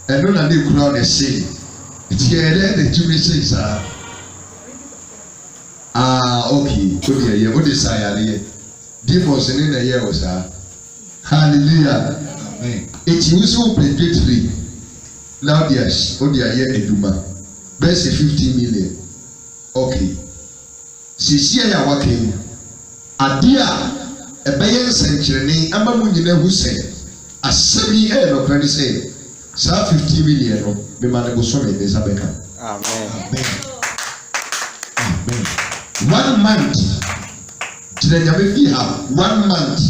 ɛno na ne kura ne se eti yɛrɛ ne tumi se saa okay o de yɛ o de sa yareɛ demons ne na yɛ o saa hallelujah amen eti wusi o pɛdwetiri na o de ayɛ adwuma bɛsɛ 50 million okay sisi a yɛ waka yi adeɛ a ɛbɛyɛ nsɛnkyerɛnne ama mu nyinaa hu sɛ asɛm yi ɛyɛ nɔkora ne sɛ saa 50 million no mema ne boso me nsa bɛka amen 1 month gyina nyame fi ha 1 month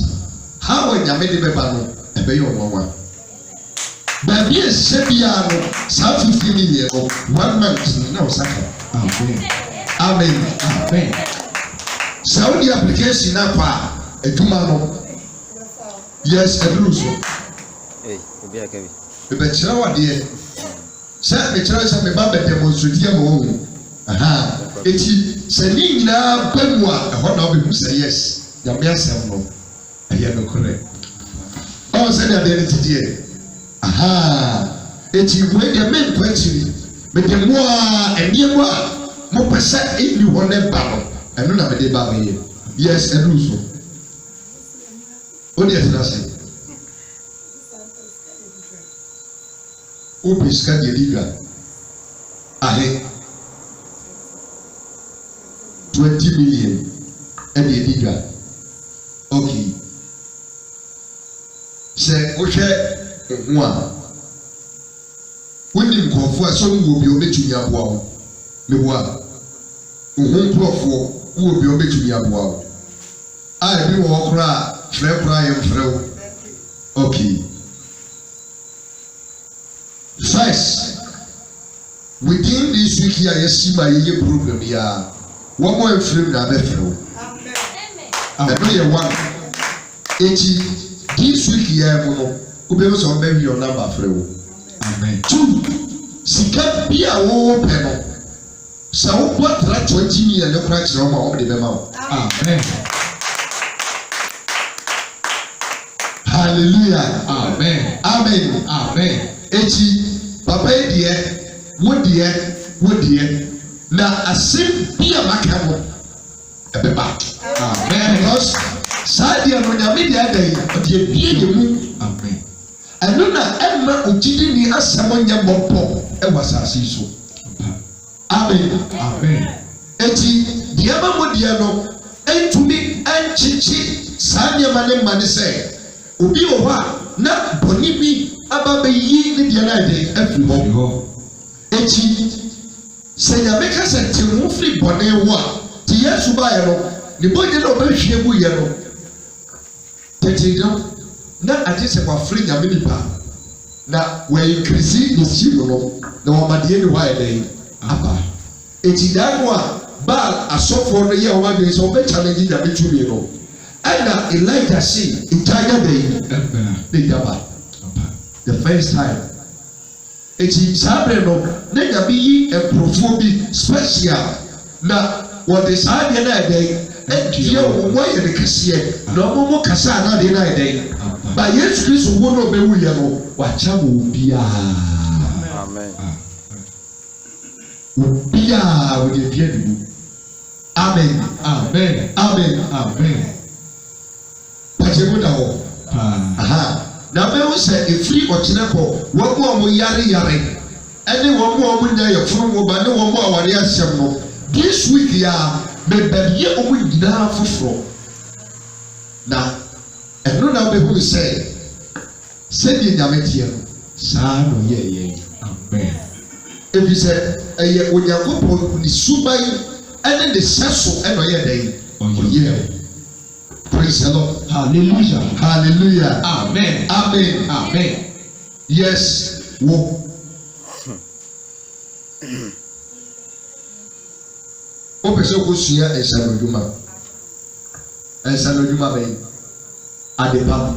ha wɔ nyame de bɛba no ɛbɛyɛ ɔnwanwa baabi ɛhyɛ biara no saa 50 million no 1 month na ɔsaka amen sɛ wode application na kɔ a adwuma no yes ɛduru so bɛkyerɛ wadeɛ sɛ mekyerɛ sɛ meba bɛ demonstrate ma wɔn eti sɛ ne nyinaa ba mu a ɛhɔ na wobɛhu sɛ yes nyame asɛm no ɛyɛ nokorɛ ɔwɔ sɛ ne adeɛ no teteɛ eti wei deɛ menkɔ akyiri mede mo a ɛneɛ mu a mopɛ sɛ ɛnni hɔ ne ba no ɛno na mede ba bɛyɛ yes ɛnu so o deɛ tena se o pɛ sika deɛ di dwa ahe 20 million ɛde edi dwa okay sɛ wohwɛ ho a wonim nkɔfoɔ a sɛ wowɔ bi ɔbɛtumi aboa wo meboa wo ho nkurɔfoɔ wowɔ bi ɔbɛtumi aboa wo a ebi wɔ hɔ koraa frɛ koraa yɛmfrɛ wo okay first within this week a yɛsi ma yɛyɛ program yi a wɔn mo mfirim na abɛfrɛ wo ɛno yɛ one eti this week yɛ mu no wobɛhu sɛ ɔbɛwi your number frɛ wo amen two sika bi a wɔwɔ pɛ no sɛ wobɔ tra 20 million ne kora kyerɛ wɔn a wɔde bɛma wo amen hallelujah amen amen amen eti papa yi deɛ wo deɛ na asɛm bi a maka no ɛbɛba amen because saa deɛ no nyame deɛ ada yi ɔde abie yɛ mu amen ɛno na ɛma ogyidi ni asɛm nyɛ mmɔbɔ ɛwɔ asase yi so amen amen eti deɛ ma mo deɛ no ɛntumi ɛnkyekye saa nneɛma ne mma ne sɛ obi wɔ hɔ a na bɔne bi aba bɛyi ne deɛ no ayɛ afiri hɔ eti sɛ nyame ka sɛ te ho firi bɔne wo a te yesu baeɛ no ne bɔne na ɔbɛhwie mu yɛ no tete no na agye sɛ wafiri nyame nipa na wɔinkirisi ne si mu no na wɔmadeɛ ne hɔ ayɛ dɛn aba eti daa no a baal asɔfoɔ no yɛ wɔn adwene sɛ wɔbɛkyalengye nyame tumi no ɛna elijah se ntaanya bɛyi ne daba the first time eti saa bere no na nyame yi nkurɔfoɔ bi special na wɔde saa adeɛ no ayɛ dɛn ɛdua wɔn ayɛ ne kɛseɛ na wɔn mo kasa anadeɛ no ayɛ dɛn ba yesu kristo wo na ɔbɛwu yɛ no wakyɛ wɔn biara obiara wɔde dua ne mu amen amen amen amen pàṣẹ mu da hɔ aha na bɛn sɛ efiri ɔkyerɛ kɔ wɔn mu a wɔn yare ɛne wɔn mu a wɔn nya yɛ funu mu ba ne wɔn mu a wɔre ahyɛm no this week ya mɛbɛyɛ wɔn nyinaa foforɔ na ɛno na bɛhu sɛ sɛdeɛ nyame teɛ no saa na ɔyɛ yɛn amen ebi sɛ ɛyɛ onyankopɔn ne suban ɛne ne hyɛ so ɛna ɔyɛ dɛn ɔyɛ praise the Lord hallelujah hallelujah amen amen amen yes wo o pɛ sɛ ko sua nsanodwuma bɛyi adepa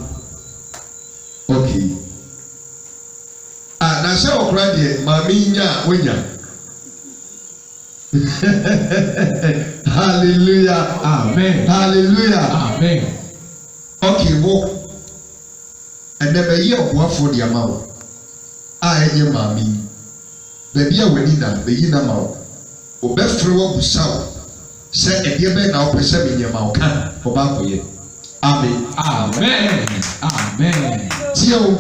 okay na sɛ ɔkora deɛ maame nya a wonya hallelujah amen hallelujah amen okay wo ɛnɛ bɛyi ɔboafoɔ de ama wo a ɛnyɛ maame yi baabi a w'ani na bɛyi na ma wo ɔbɛfrɛ wɔ busa wo sɛ ɛdeɛ bɛyɛ na wopɛ sɛ menyɛma wo ka ɔbaakɔyɛ amen amen amen tie wo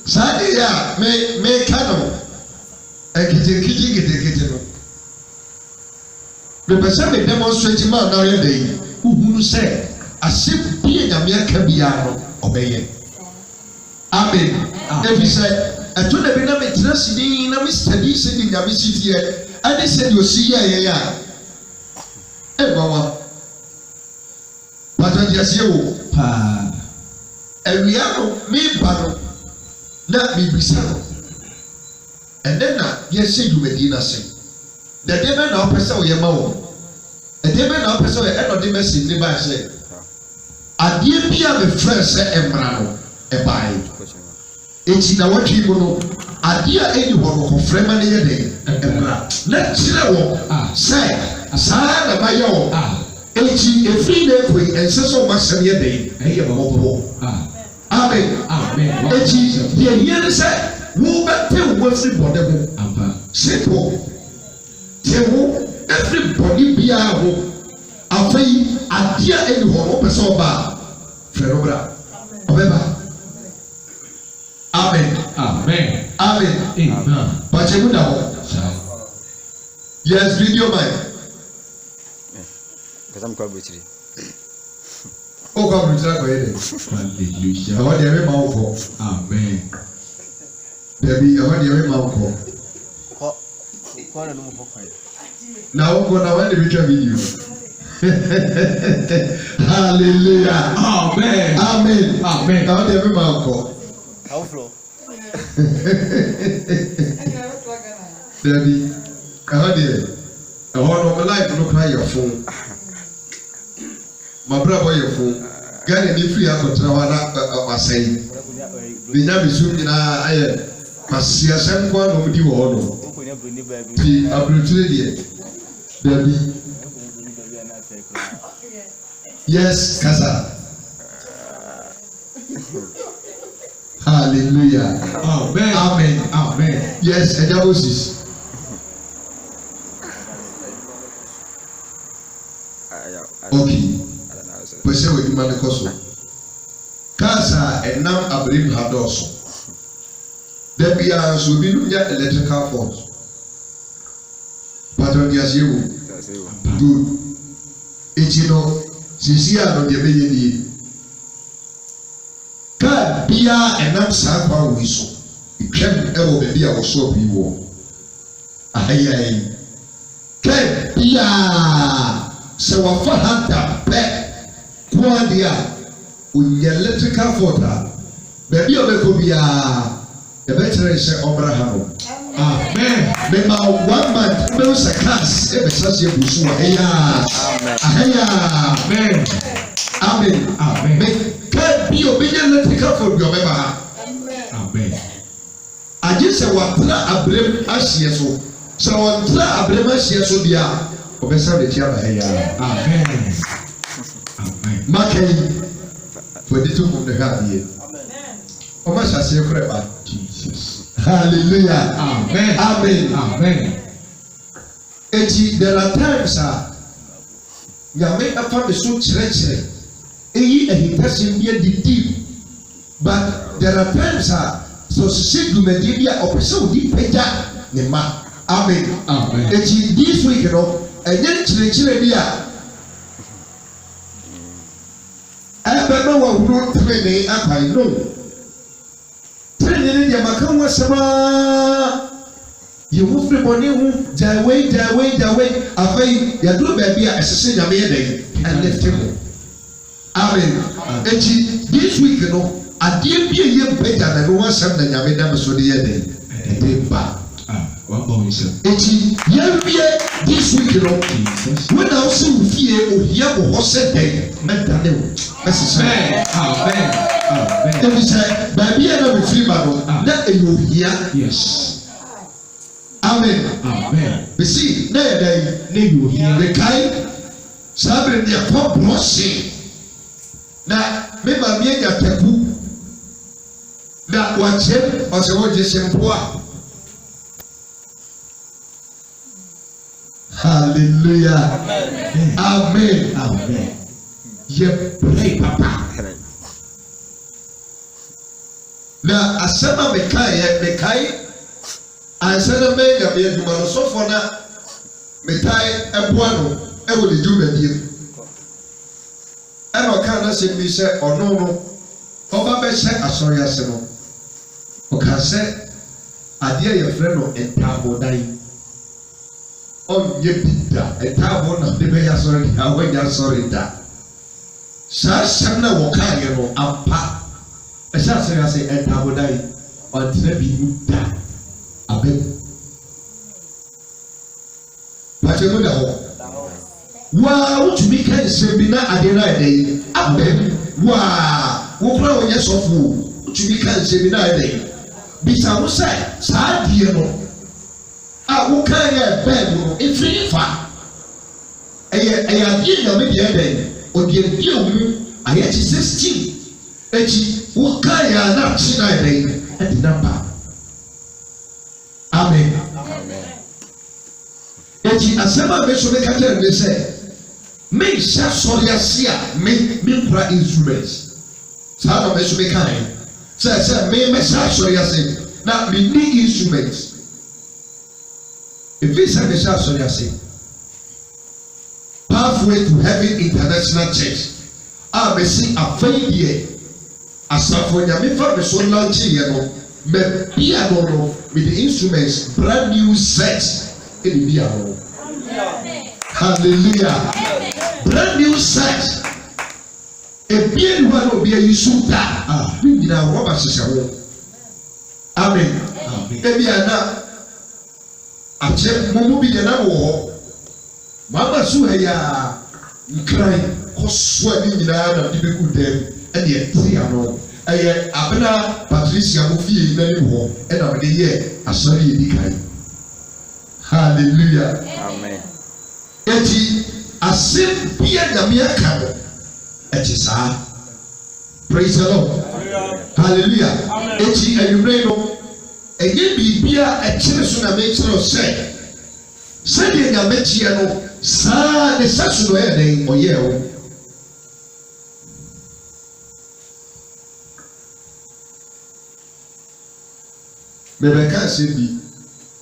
saa deɛ a meka no nketenkete no mepɛ sɛ me demonstrate ma na ɔyɛ dɛ yi wohunu sɛ asɛm bie nyame aka biara no ɔbɛyɛ amen ɛfiri sɛ ɛto na bi na metena sini na mestadi sɛdeɛ nyame si teɛ ɛne sɛdeɛ ɔsi yɛɛyɛ a ɛmmawa patɔnteaseɛ wo paa awia no meba no na mebisa no ɛnɛ na yɛhyɛ dwumadie no ase na deɛ bɛ na wopɛ sɛ woyɛ ma wɔ ɛdeɛ bɛ na wopɛ sɛ woyɛ ɛna ɔde mɛsi ne baa sɛ adeɛ bi a mefrɛ sɛ mmara no ɛbaeɛ eti na wɔtwe mu no adeɛ a ɛni hɔ no kɔfrɛ ma ne yɛ dɛ mmara na kyerɛ wɔ sɛ saa na mayɛ wɔ eti efiri na ekoyi ɛnsɛ sɛ ɔmo asɛm yɛ dɛ ɛyɛ ma wɔbɔ amen eti deɛ yɛ ne sɛ wo bɛtɛ wo afiri bɔnɛ ho sepo te ho efiri bɔnɛ biara ho afei adeɛ ɛni hɔ no ɔpɛ sɛ ɔba fɛ no bra ɔbɛba amen Amen. amen Amen. bàtɛ mu da hɔ yes video mic Kasam kwa butiri. o kɔ aburukyerɛ kɔ yɛ dɛ Hallelujah. ɛhɔ deɛ ɛbɛ ma wo kɔ Amen. dabi ɛhɔ deɛ ɛbɛ ma wo kɔ Kwa na numu kwa. na wo kɔ na wɔn de bi twa video hallelujah Amen. amen Amen. ɛhɔ deɛ ɛbɛ ma wo kɔ How flow? dabi ɛhɔ deɛ ɛhɔ no ɔmo life no kora yɛ fun mabrabɔ yɛ fun Ghana ni firi akɔtena hɔ na wasɛn ne nya bisum nyinaa ayɛ masiasɛm kɔ na ɔmo di wɔ hɔ no ti aburukyire deɛ dabi yes kasa hallelujah Amen. amen Amen. yes ɛja moses. Okay. Pèsè wò edwuma ne kɔ so. Cars a ɛnam abiri ha dɔɔso. Dɛbi a nso obi no nya electrical fault. Patron di aseɛ wo. Good. Ekyi no sisi a no deɛ bɛyɛ nie. Car bia ɛnam saa kwa wo yi so. Etwam ɛwɔ baabi a wɔsɔ bi wɔ. Ahayi. Car bia sɛ wafa ha da pɛ kwan deɛ a onyɛ electrical fault a baabi a ɔbɛkɔ biara yɛbɛkyerɛ sɛ ɔmmra ha no Amen. mema 1 month bɛwo sɛ cars ɛbɛsa se abu so wɔ ahɛyɛ Amen. amen Amen. meka bi a ɔbɛnya electrical fault bi ɔbɛba ha Amen. agye sɛ watena abrɛm ahyeɛ so sɛ wɔntena abrɛm ahyeɛ so deɛ a ɔbɛsa n'akyi aba ahɛyɛ Amen. Amen. makai fɔdi to fom ne hwɛ adeɛ ɔma hyɛ aseɛ korɛ ba Jesus. hallelujah Amen. amen Amen. eti there are times a nyame afa me so kyerɛkyerɛ eyi ahintasɛm bi adidi but there are times a sɛ ɔhyehyɛ dwumadie bi a ɔpɛ sɛ ɔdi pagya ne ma amen Amen. eti this week no ɛnyɛ nkyerɛkyerɛ bi a ɛbɛma wahuro tenene akwan no tenene ne deɛ maka ho asɛm a yɛho firi bɔne ho gyaewei afei yɛduru baabi a ɛsese nyame yɛ dɛn ɛlefte ho amen eti this week no adeɛ bi a yɛ mpagya na no ho asɛm na nyame nam so de yɛ dɛn ɛde ba eti yɛwie this week no wɔn a wɔsɛ wɔ fie ohia wɔ hɔ sɛ dɛn mɛdane wo mɛsesa ebi sɛ baabi a na mefiri ba no na ɛyɛ ohia Yes. amen Amen. besi na yɛ dɛn Ne yo hia. mekae saa bere ne ɛkɔ borɔhye na me maame anya taku na wakyɛm ɔsɛ wɔgye hyɛmpoa hallelujah amen Amen. yɛbrɛ papa na asɛm a mekae ansa na mɛyɛ nyame adwuma no sɔfoɔ na metae ɛboa no ɛwɔ ne dwumadie mu ɛna ɔka n'asɛm bi sɛ ɔno no ɔba bɛhyɛ asɔre ase no ɔka sɛ adeɛ yɛfrɛ no ntaabodan ɔnyɛ bi da ntaabo na de bɛyɛ asɔre da ɔnyɛ asɔre da saa asɛm na wɔkaeɛ no ampa ɛhyɛ asɔre ase ntaabodan ɔntena bi mu da abɛn pàṣẹ mu da hɔ waa wotumi ka nsɛm bi na adeɛ no ayɛ dɛ abɛn waa wokura wɔnyɛ sɔfo wotumi ka nsɛm bi na ayɛ dɛ bisa ho sɛ saa adeɛ no a woka yɛ bɛn mu no efiri fa ɛyɛ adeɛ nyame deɛ dɛ ɔde ɛbi mu ayɛ kye sɛ steam ekyi woka yɛ anakye na ayɛ dɛ ɛde namba. Amen. Eti asɛm a bɛso bɛka kyerɛ me sɛ me sha soriase a me kura instruments saa na me so me kan say me sha soriase na me ni instruments if this is sha soriase Pathway to Heaven International Church me see afai die asafo nyame fa me so launch ye no me piano no with the instruments brand new set in the piano. Hallelujah. Brand new set. A bien one will be a yusuta. We did our Robert Sissawo. Amen. Ebiana. A check Momubi and I war. Mama Suhaya. Crying. Coswelling in the people them. And yet, Triano. Abena Patricia Mufi in any war. And I'm the year. I saw you decay. Hallelujah. Amen. Eti asim bia nyame aka no eti saa. Praise the Lord. Hallelujah. Eti anwumre no enye bibia ekire so na me kire se de nyame tie no saa de sasu no e den oye o. Mebeka se bi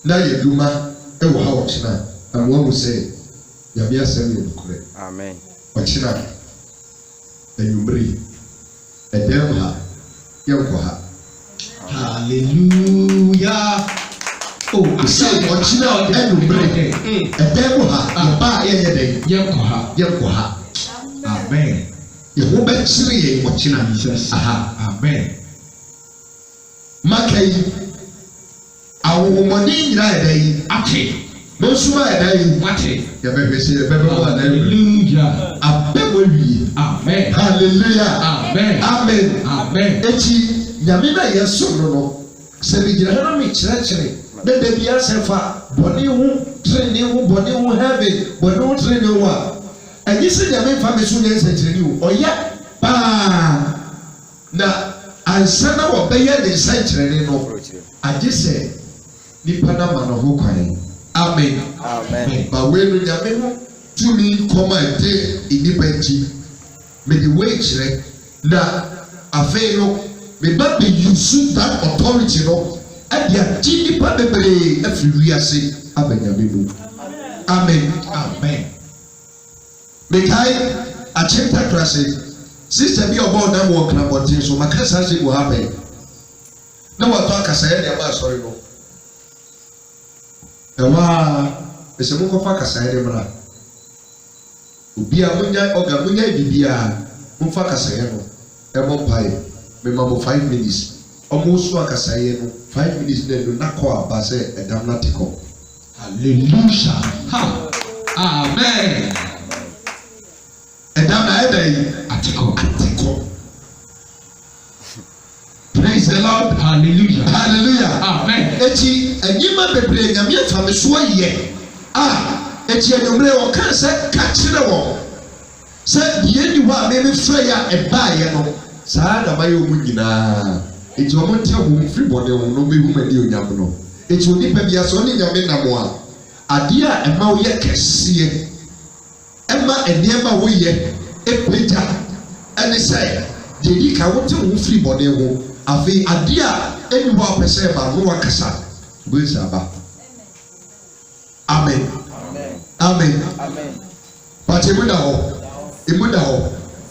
na ye duma e wo ha wo kina amwo mo se Yabia semi okure. Amen. Ochina enumri edem ha yenko ha. Hallelujah. Oh, say ochina enumri edem ha ba ye den yenko ha. Amen. Yeho be chire ye ochina Jesus. Aha. Amen. Makai awo moni nyira edai Ate. No suma edai Ate. Hallelujah. Amen. Hallelujah. Amen. Amen. Amen. Eti nyame na yeso no se bi gira na me kire na da bia sefa boni hu training hu boni hu heaven boni hu training hu anyi se nyame fa me so nya sentire ni oya ba na ansa na wo be ye de sentire ni no agi se nipa na ma no ho kwan. Amen. Amen. But when you have to me come and take independent, may the wage that a fellow may not be using that authority no and the chini pabebre every year say Amen. Amen. Amen. Make I check that class sister be about that work number 10 so my class has it will happen. Now what talk I said about sorry no. Ewa ese mo kofa kasa ere mra obi a munya bibia mo fa kasa ye no e mo pai me ma mo 5 minutes omo so akasa ye no 5 minutes na do na ko aba se edam na tiko. Hallelujah. Ha. Amen. Edam na edai Atiko. Praise the Lord. Hallelujah. Hallelujah. Amen. Eti anyima bebre nyame afa me so ye eti enumre o kan se ka kire wo se ye ni wa me fra ya eba ye no saa da baye omu nyina eti o monte ho free body ho no be hu mani onyam no eti oni pa bia so ni nyame namo a ade a ema wo ye kese ema eniema wo ye epeja ene sai de di ka wo te ho free body ho afi ade a eni ho apese ba no wakasa buisa ba. Amen. Amen. Amen. But emuda ho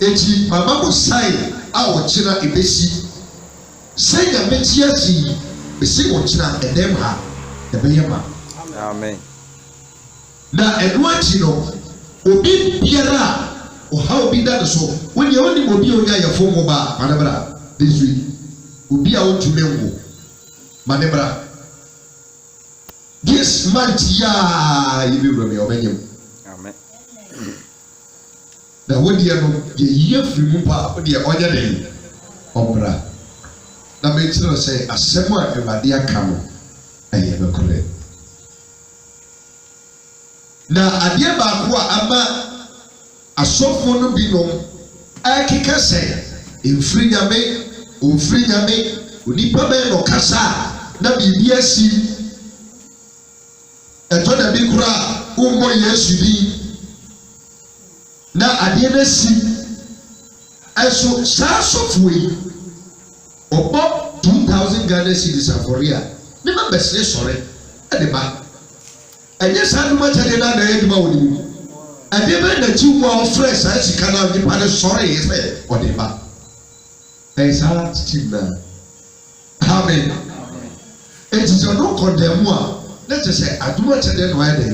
eti mama mo sai a wo kira ebesi sai ya metia si be si wo kira edem ha ebeye ma. Amen. Na enuachi no obi biara o ha obi da so woni oni obi onya yefo mo ba manebra this week obi a wo tumenwo manebra this month ya yibi rome obenyem. Amen. Na wodi no ye ye firi mu pa wodi onye den ombra na me tiro say asem a Ewade aka no eye be kore na ade ba ko ama asofo no bi no akeka say emfiri nyame ofiri nyame onipa be no kasa na bibi asi eto da bi kura ummo Yesu bi na adeɛ no si ɛso saa sɔfo yi ɔbɔ 2,000 Ghana cedis afɔre a ne ma bɛsere sɔre ɛde ba ɛnyɛ saa duma kyɛdeɛ na ɛyɛ duma wɔ ne mu ɛdeɛ bɛyɛ n'akyi mu a ɔfrɛ saa sika na nipa ne sɔre yɛ sɛ ɔde ba ɛyɛ saa team na amen eti sɛ ɔno kɔndɛn mu a ne kyɛ sɛ aduma kyɛdeɛ na ɔyɛ dɛ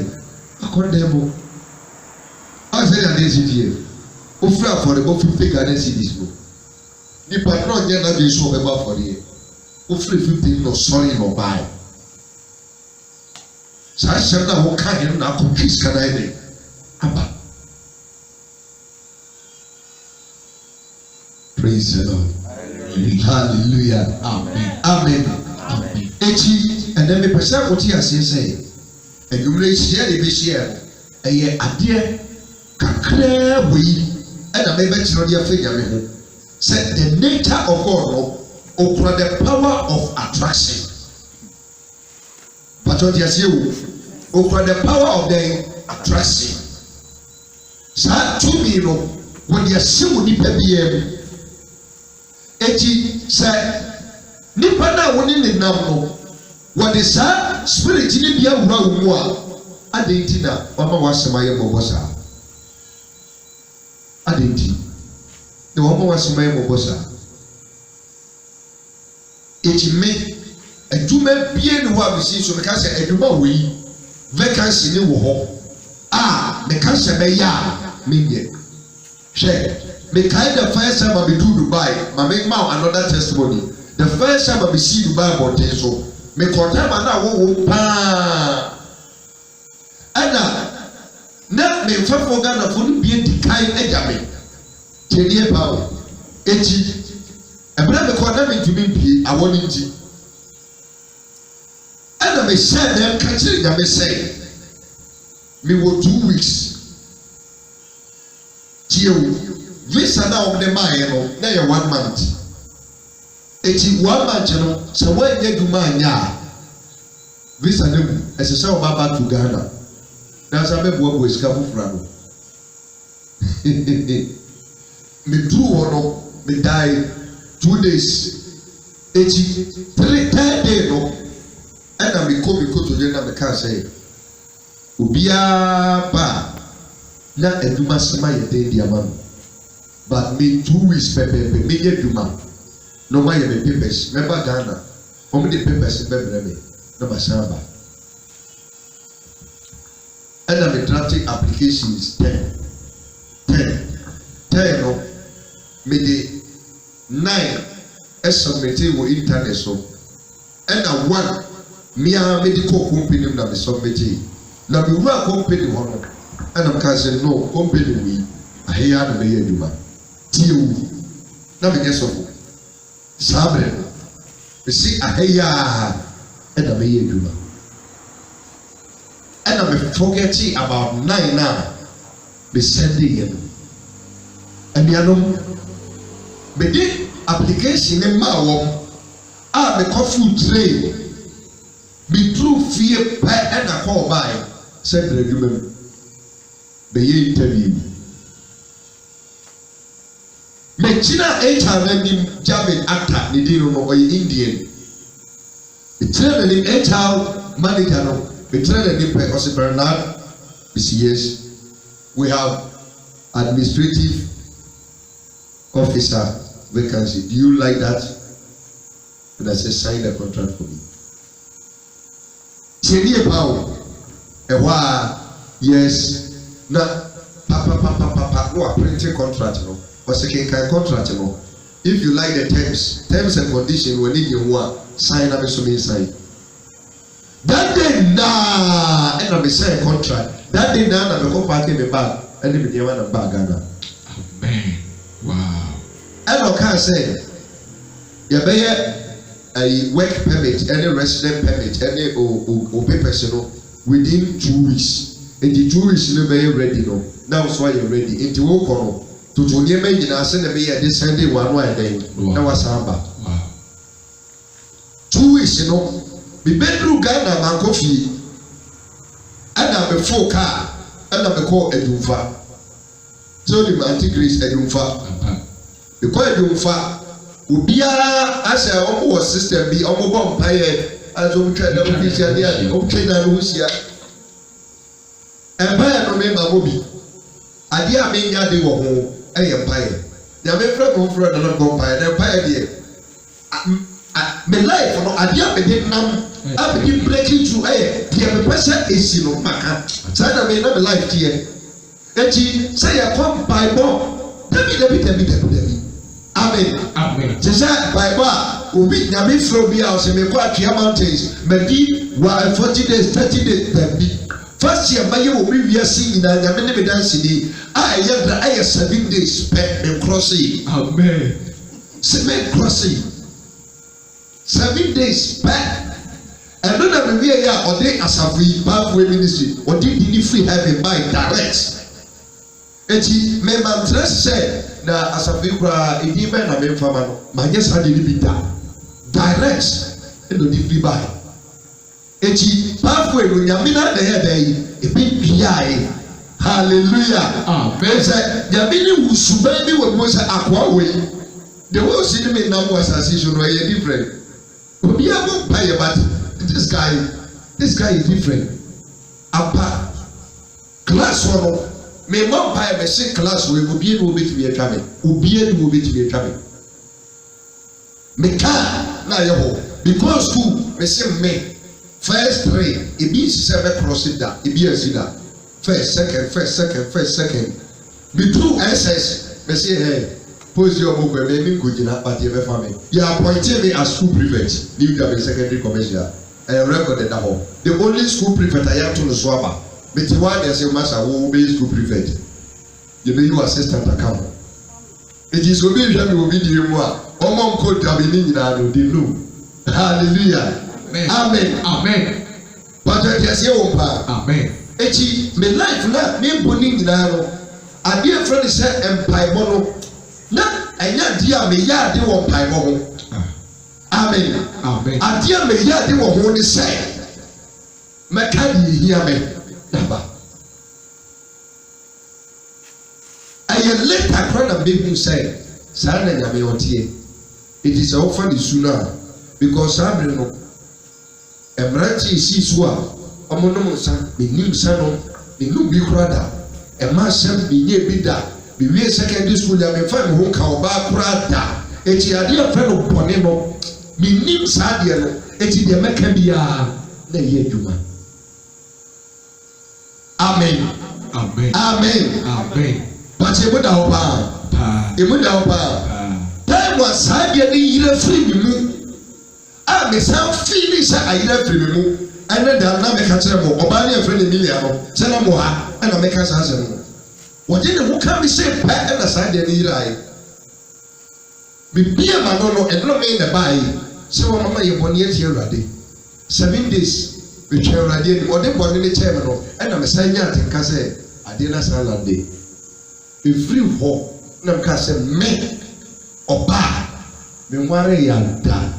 akɔndɛn mu ɔsɛ yɛ adeɛ si fie ofiri afɔre bɔ 50 Ghana cedis mu nipa náà ɔnyɛ n'adwe nso ɔbɛbɔ afɔre yɛ ofiri 50 na ɔsɔre na ɔbaa saa hyɛn na wɔka hɛn na akɔ twis kana yɛ dɛ aba praise the Lord hallelujah amen eti ɛnna mepɛ sɛ akote aseɛ sɛ ɛnumere hyia de bi hyia ɛyɛ adeɛ kakraa bɔ yi ɛna mɛbɛkyerɛ de afɛ nyame ho sɛ the nature of God no okura the power of attraction patro de aseɛ wo okura the power of the attraction saa tumi no wɔde ahyɛ wɔ nipa biara mu eti sɛ nipa na wɔne ne nam no wɔde saa spirit ne bi awura wɔn mu a ade nti na wɔama wɔasɛm ayɛ bɔbɔ saa ade nti na wɔama wɔasɛm ayɛ bɔbɔ saa eti me adwuma bie ne hɔ a besi so meka sɛ adwuma wɔ yi vacancy ne wɔ hɔ a meka sɛ bɛyɛ a menyɛ hwɛ mekae the first time I be do Dubai ma make ma another testimony the first time I be see Dubai abɔnten so me kɔnta ma na wɔwɔ paa ɛna na me mfɛfoɔ Ghanafoɔ no bie di kan agya me tiɛdeɛ paa o eti ɛbɛrɛ me kɔ na me ntumi mpie awɔ ne nti ɛna me hyɛ dɛm ka kyerɛ nyame sɛ me wɔ 2 weeks tie o visa na wɔn de maa no na yɛ 1 month eti 1 month no sɛ wɔnyɛ dwuma anya a visa ne mu ɛsɛ sɛ wɔn aba to Ghana na sɛ abɛboaboa sika foforɔ no me duru hɔ no me die 2 days eti 3rd day no ɛna me kɔ me koto yɛ na me kaa sɛ obiara ba na adwuma sema yɛ den di ama no but me 2 weeks pɛpɛɛpɛ me yɛ dwuma na ɔmo ayɛ me papers mɛba Ghana ɔmo de papers bɛbrɛ me na ma san ba ɛna me drafting applications 10 no me de 9 ɛsubmiti wɔ internet so ɛna 1 mia me de kɔ company mu na me submiti na me wura company hɔ no ɛna me ka sɛ no company wi aheya na me yɛ adwuma tie wu na me nyɛ sɔfo saa bere no me si aheya ɛna me yɛ adwuma ɛna me forget about 9 na me send yɛ no ɛnuanom me de application ne maa wɔm a me kɔ food train me duru fie pɛ ɛna kɔ ɔbaa sɛ bere adwuma mu me yɛ interview me gyina HR n'anim Javed Akhtar ne din no ɔyɛ Indian me tell n'anim HR manager no me tell n'anim pɛ ɔsɛ Bernard yes we have administrative officer vacancy do you like that and I say sign the contract for me tiɛnie pa o ɛhɔ a yes na papa no a printing contract no ɔsɛ kenkan contract no if you like the terms and conditions wɔ ne yɛ ho a sign na me so me sign that day na ɛna me sign contract that day na me kɔ party me bag ɛne me nneɛma na bag Ghana amen wow ɛna ɔka sɛ yɛbɛyɛ a work permit ɛne resident permit ɛne o papers no within 2 weeks nti 2 weeks no bɛyɛ ready no na so ayɛ ready nti wo kɔ no toto nneɛma nyinaa sɛ na bɛyɛ de sunday one ayɛ dɛn na wasan ba 2 weeks no me bedroom Ghana mankɔ fie ɛna me fo car ɛna me kɔ adumfa so the antichrist edumfa because edumfa obiara asɛ ɔmo wɔ system bi ɔmo bɔ mpaeɛ as ɔmo twɛ dɛm bi sia deɛ ɔmo twɛ dan ho sia mpaeɛ no me ma mo bi adeɛ a me nya de wɔ ho ɛyɛ mpaeɛ nyame fɛ mo fɛ no bɔ mpaeɛ na mpaeɛ deɛ me life no adeɛ a me de nam a me de breaking through ɛyɛ deɛ me pɛ sɛ esi no maka saa na me na me life teɛ eti sɛ yɛ kɔ mpaebɔ dabi amen te sɛ bible a obi nyame fɛ obi a ɔsɛ me kɔ Atwea mountains madi 40 days 30 days dabi first year mayɛ wɔ me wiase nyinaa nyame ne me danseni a ɛyɛ da ɛyɛ 7 days pɛ me nkorɔse amen sɛ me nkorɔse 7 days pɛ ɛno na me wie a ɔde asafo yi pathway ministry ɔde dini free heaven by direct eti me mantress sɛ na asafo yi koraa edi bɛ na me nfama no ma nyɛ saa de ni bi da direct ɛna ɔde free by eti pathway no nyame na yɛ dɛ yi ebi bia yi hallelujah amen sɛ nyame ni wusuba bi wɔ mu sɛ akwa wei the way si ni me nam wɔ asase so no ɛyɛ different obi a mo pa yɛ but this guy is different apa class one no me mo pa yɛ say class we obi no obi tumi atwa me obi no obi tumi atwa me me ka na yɛ ho because school me say me first 3 ebi sise be cross da ebi asida first second me through SS me say hey pose your book and me go gina party be family you appointed me as school prefect New Durban secondary commercial and recorded that home the only school prefect I have to no swaba but the one that say master wo be school prefect you be you assistant account it is obi hwa me obi di mu a omo nko dabi ni nyina no dey know hallelujah amen but I say o pa amen echi me life na me boni nyina no ade friend say empire no na enya dia me ya ade wo pai mo ho amen ade me ya ade wo ho ni say me ka di hia me daba aye later crowd be who say sa na nya me otie it is all for the sooner because abre no emranchi si so a omo no nsa me nim sa no me nu bi krada e ma sem bi nye bi da bi wie secondary school ya me fa me ho ka oba krada eti ade afa no bone no me nim sa de no eti de meka bia na ye adwuma amen but e boda oba time was sa de ni yire free mi mu a me san feel say ayire free mi mu ene da na me ka kire mo oba ne afre ne milia no se na mo ha na me ka sa se no wɔde ne ho ka me se pɛ ɛna saa deɛ ne yirae bibia ma no ɛno me na bae sɛ wɔn mama yɛ bɔne atie Awurade 7 days betwa Awurade ni wɔde bɔne ne kyɛɛ me no ɛna me san nya atenka sɛ ade na san lande efiri hɔ na me ka sɛ me ɔba me nware yada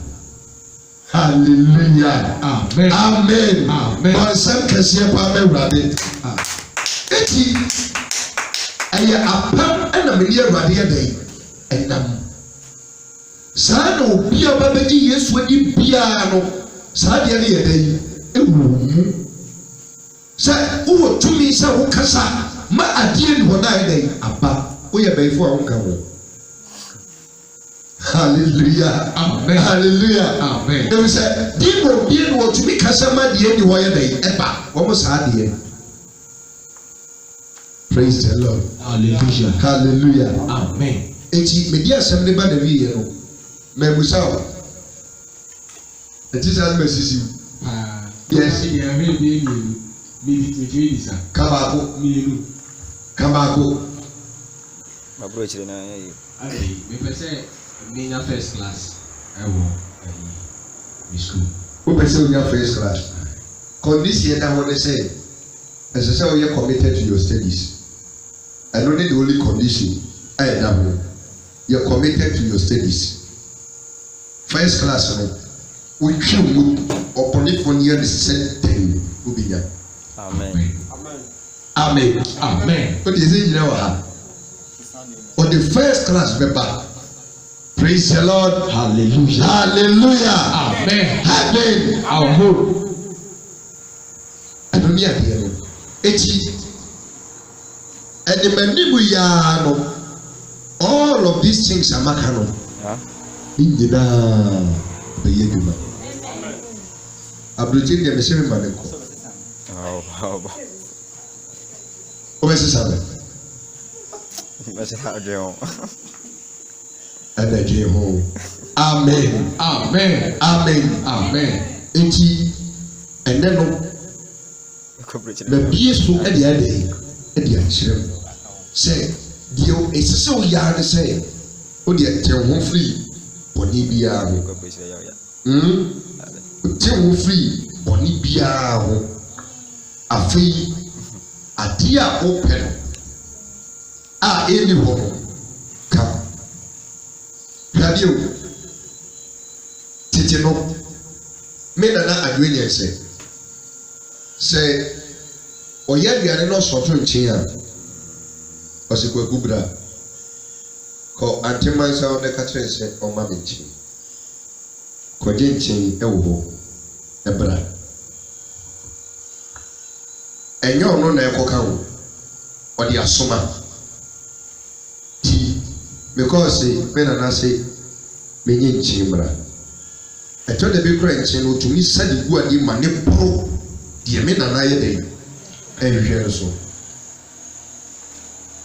hallelujah amen bɔnsɛm kɛseɛ paa me Awurade eti ɛyɛ apam ɛna me ni Awurade yɛ dɛ ɛnam saa na obi a ba bɛgye Yesu ani biara no saa deɛ ne yɛ dɛ ewu mu sɛ wowɔ tumi sɛ wokasa ma adeɛ ni hɔ na yɛ dɛ aba woyɛ bɛyifo a wonka ho hallelujah amen ɛmu sɛ di na obi no wɔtumi kasa ma deɛ ni hɔ yɛ dɛ ɛba wɔn saa deɛ. Praise the Lord. Hallelujah. Amen. Eti me di asem ne ba da wi ye no. Me busa o. Eti sa me sisi. Yes. Ya me bi ni. Me bi sa. Kabako. Ma bro chire na ya yi. Ai, me pese me na first class. I wo mi school. Who pese o first class? Condition da ho ne say. As I say you are committed to your studies. And only the only condition I am you are committed to your studies. First class, we kill upon it for near the same thing. Amen. What is it? You know, or the first class member. Praise the Lord. Hallelujah. Hallelujah. Amen. Amen. Amen. I don't hear the eti. And the manibu all of these things are makano. Injina beyeduma. Abroji de mesemi maneko. Obese sabe. Mas how do you? Energy home. Amen. Amen. Amen. Amen. Eti eneno na bie so e de ade e de akyerem. Say dio esese o ya ne say o de te ho free boni bia ho. Te ho free boni bia ho. Afei ade a o pe no a eni ho no ka radio tete no me na adwenye say oya diare no so to nche a osikwa gubra ko anteman sa o de ka kire se o ma benchi ko je nche e wo ho e bra enyo no na ekoka wo o de asoma ti because me na say me nyi nche mra eto de be kura nche no tumi sadi gu adi ma ne pro de me na ye de ehwe so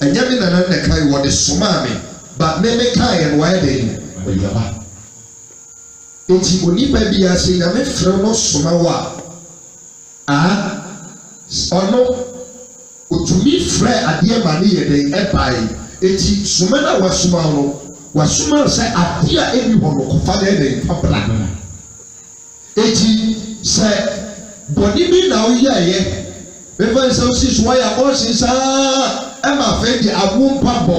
enya me na na kai wo de soma me ba me kai en wa de o ya ba enti oni pa bia se na me frɛ no soma wa ono otumi frɛ ade ma ne ye de ebai enti soma na wa soma no wa soma sɛ ade a ebi ho no kofa de papra eti sɛ bɔdi bi na o yɛ yɛ bɛfɛ sɛ o si so wɔyɛ ɔsi saa ɛma fɛ di awo mpa bɔ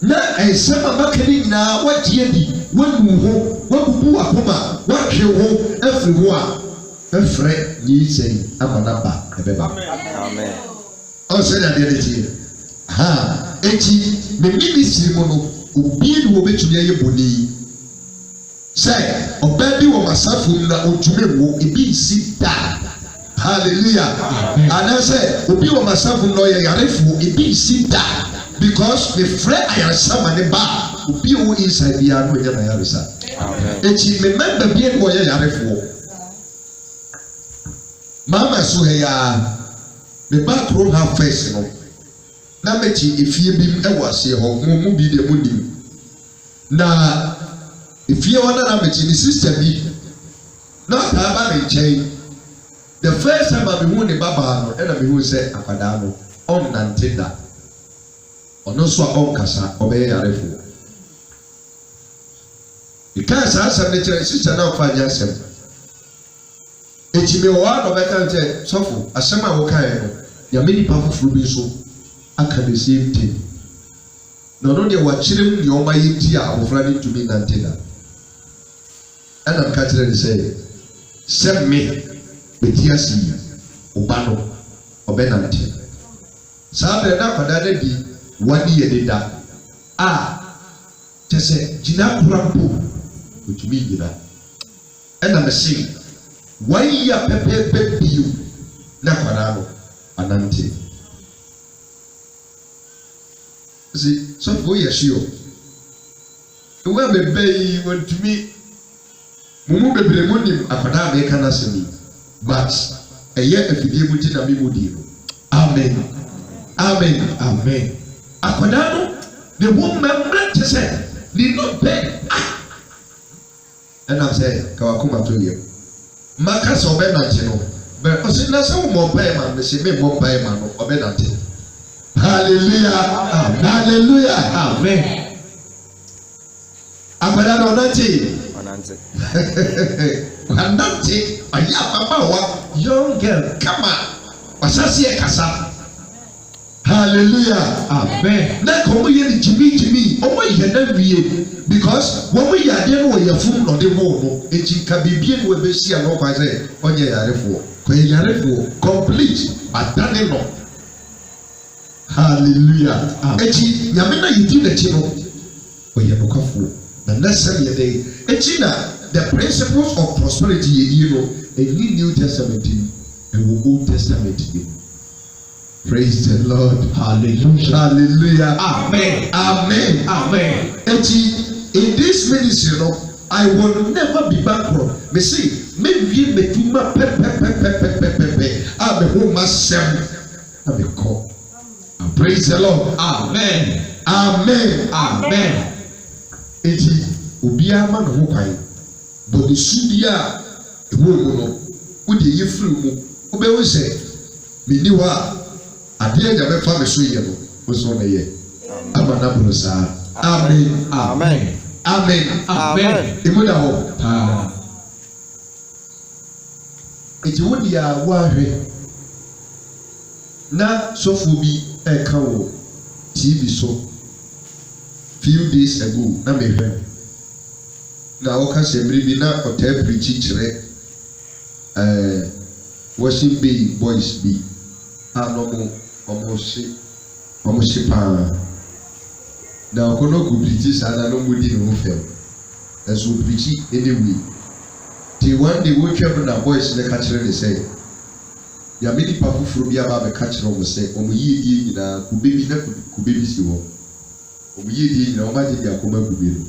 na ɛnsɛm a baka ne nyinaa wɔgye adi wɔnu ho wɔbubu akoma wɔtwe ho ɛfiri ho a ɛfrɛ nyi sɛn ama na ba ɛbɛba. Amen. Ɔsɛ na deɛ ne ti ha eti ne ministry mu no obi ni wo betumi ayɛ bɔnni sɛ ɔbaa bi wɔ masafo na ɔtumi wo ebi nsi da hallelujah anasɛ obi wɔ masafo na ɔyɛ yarefo ebi nsi da because the frɛ ayaresama ne ba obi wɔ inside bi ano yɛ na yaresa eti me member bi ni wɔyɛ yarefo mama so hɛ ya me ba kuro ha first no na mɛkyi efie bi ɛwɔ aseɛ hɔ mo bi de mo nim na efie hɔ na mɛkyi ne sister bi na ɔtaa ba ne nkyɛn the first time a mehu ne babaa no ɛna mehu sɛ akwadaa no ɔnnante da ɔno nso a ɔnkasa ɔbɛyɛ yarefo ekaa saa asɛm ne kyerɛ sister na ɔfa nyɛ asɛm ekyime wɔ hɔ a na ɔbɛka nkyɛn sɔfo asɛm a wɔkaeɛ no yame nipa foforɔ bi nso aka the same thing na ɔno deɛ wakyerɛ mu deɛ ɔma yɛ ti a abɔfra ne ntumi nante da ɛna nka kyerɛ ne sɛ me bɛti ase yi ɔba no ɔbɛnante saa bɛrɛ na akwadaa no di wani yɛ deda a kyɛ sɛ gyina kora mpo ɔtumi gyina ɛna me se wayi a pɛpɛɛpɛ bio na akwadaa no anante si sɔfo yɛ hyi o ewu abɛbɛ yi wɔntumi mumu bebree mu nim akwadaa mi ka n'asɛm yi but ɛyɛ afidie mu ti na mi mu di no amen amen amen akwadaa no ne ho mmɛmmerɛ te sɛ ne no bɛ ɛnam sɛ kawakoma to yɛ mmaka sɛ ɔbɛ nante no bɛ ɔsi na sɛ wɔn mpae ma no sɛ mi mmɔ mpae ma no ɔbɛ nante hallelujah hallelujah amen akwadaa no ɔnante wanante ɔyɛ ababaawa young girl kama wasase yɛ kasa hallelujah amen na ka wɔn yɛ ne gyimi wɔn yɛ na wie because wɔn yɛ adeɛ no wɔ yɛ funu na ɔde bɔɔ no eti ka bibie no wɔ bɛsi a na ɔkwa sɛ ɔnyɛ yarefoɔ kɔyɛ yarefoɔ complete adane no Hallelujah. Echi nyame na yidi na chi no oye nokafo na lesson ye dey echi na the principles of prosperity ye no in New Testament and Old Testament. Praise the Lord. Hallelujah. Hallelujah. Amen. Amen. Amen. Echi in this ministry I will never be bankrupt. Me see, me do my pe. I be home myself. I be call. Praise the Lord. Amen. Amen. Amen. Eti obiara ma no kwai. But the sudia e wo mu no, wo de ye free mu. Wo be wo se me ni wa ade ya be fa me so ye no. Wo so na ye. Amana bro sa. Amen. Amen. Amen. Amen. Imuda ho. Eti wo dia wo ahwe. Na sofo bi eka wo TV so few days ago na me hwe na wo ka se mri bi na hotel preach kire worship bay boys bi anomo omo shi pa na okono ku preach sada no mudi no fem eso preach anyway ti one day wo twem na boys le ka kire ne say ya me nipa fufuro bi aba be ka kire wo say omo yie nyina ku bebi na ku bebi si wo omo yie nyina o ma je dia akoma ku bebi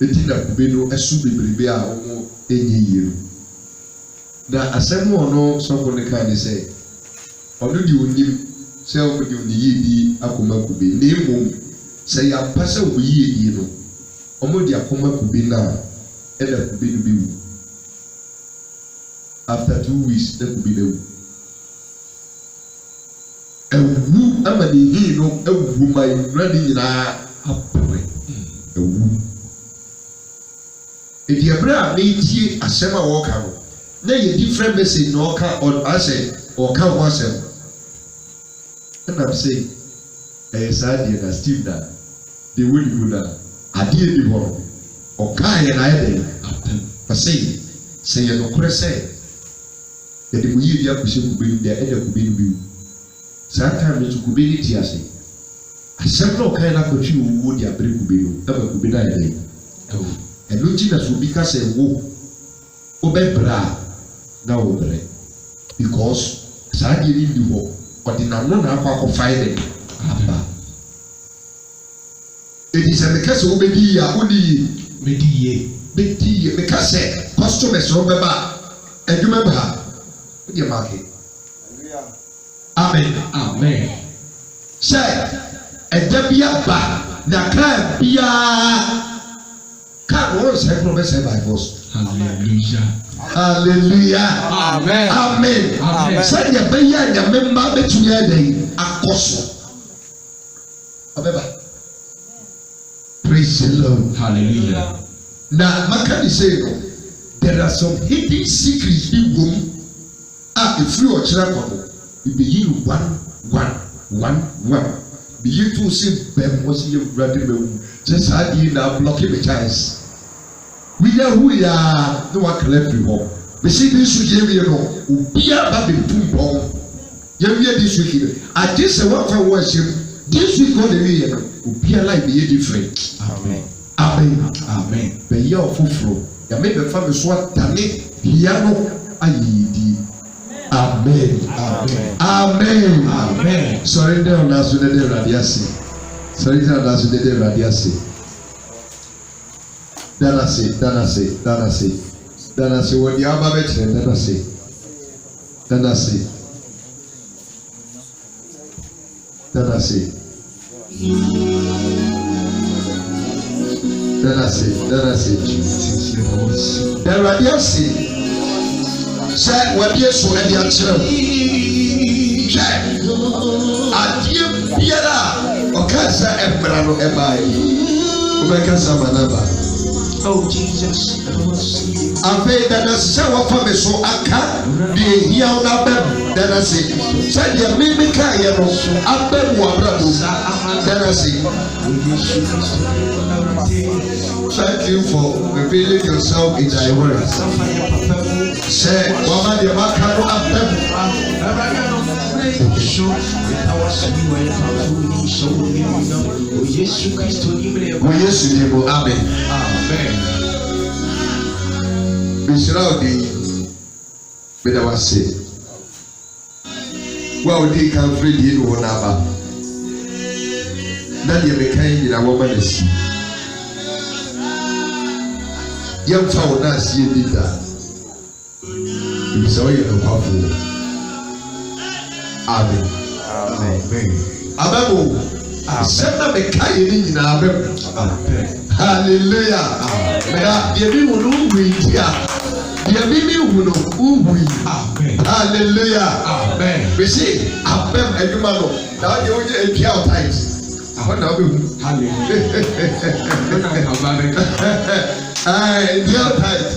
eti na ku bebi no esu bebrebe a omo enye yie na asem ono sofo ne ka ni say ono di onim say omo di oni yie di akoma ku bebi na emom say ya pase omo yie no omo di akoma ku bebi na e da ku bebi bi after 2 weeks da ku bebi na ewu ama de hi no ewu mai ready nyina apwe ewu edi abra na tie asem a wo ka no na ye different message no ka on ase o ka ho asem and I'm saying sadie na Steve da de woni go da ade di ho o ka ye na ye de say ye no kure say ye de mu yi dia ko se ku be dia e da ku be bi saka me to kube ni ti ase asem no kan na ko twi wo di abere kube no aba kube na ye e no ti na so bi ka se wo be bra na wo bre because sa di ni di wo ordinary no na akwa ko find aba e di se me ka se wo be di ya wo di Me di ye me ka se customers ro be ba eduma ba wo di market. Amen. Amen. Say, Edebia ba na kan bia kan won say no be say by force. Hallelujah. Hallelujah. Amen. Amen. Amen. Say ya be ya na memba betumi adai akoso. Abeba. Praise the Lord. Hallelujah. Na makani say no, there are some hidden secrets in womb. If you are children we begin one. Be you to see them was you ready just had you now blocking the chance. We know who we are, no one can left you home. We see this week, you know, be a baby boom. You hear this week. I just say what for worship. This week on the way, be a life be different. Amen. Amen. Amen. Be your full. You may be family swat tani piano ayidi. Amen. Amen. Amen. Amen. Surrender on us with the radiasi. Surrender on us with the radiasi. Danasi. When you have a veteran, danasi. The radiasi. Say what you so and your children. Say, adieu, Piera, or Casa Emperano Ebai, Ubecasa Manaba. Oh, Jesus. I pay that a sour for me so I can't be here on a bed. Then I say, send your mimica, I bet one brother. Then I say, thank you for revealing yourself in thy word. Say, Mama, the Macaro up them. show our sweet way of show me. Yes, you Christ to him. Yes, you will. Amen. Amen. Bisraudi, but I was say, well, they can free you one hour. That you be kind in a woman is. Young child, that's you did that. You saw you the powerful. Amen. Amen. Amen. Send them a kind in Amen. Hallelujah. Amen. The people who win here. The people who win. Hallelujah. Amen. We see, Amen. Everyone, now you will get a pure tight. I want to be hallelujah. Pure tight.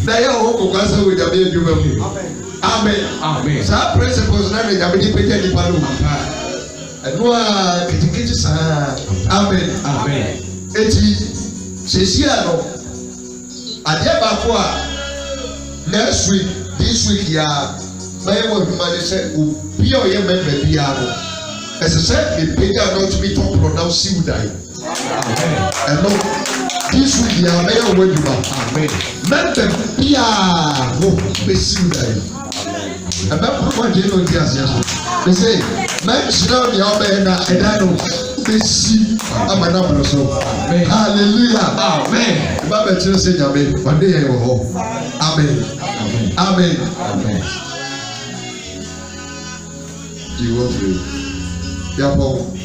Now you will go to with the baby. Amen. Amen. Some principles now they have been put in the palm. And no, kitchen amen. Amen. Eti, Ceciano. Adiabakwa. Next week, this week, yeah. My wife, my said, "Be your member, be our." As I said, the pay not to be top pronounced, see would die. And no, this week, yeah, may I wait you back. Amen. Member, be our, see would die. And that one day no tears yes. They say, man should not be out there and I know they see I'm a number so. Hallelujah. Amen. The Bible tells us amen. One day I will home. Amen. Amen. Amen. You will free. Yeah, Paul.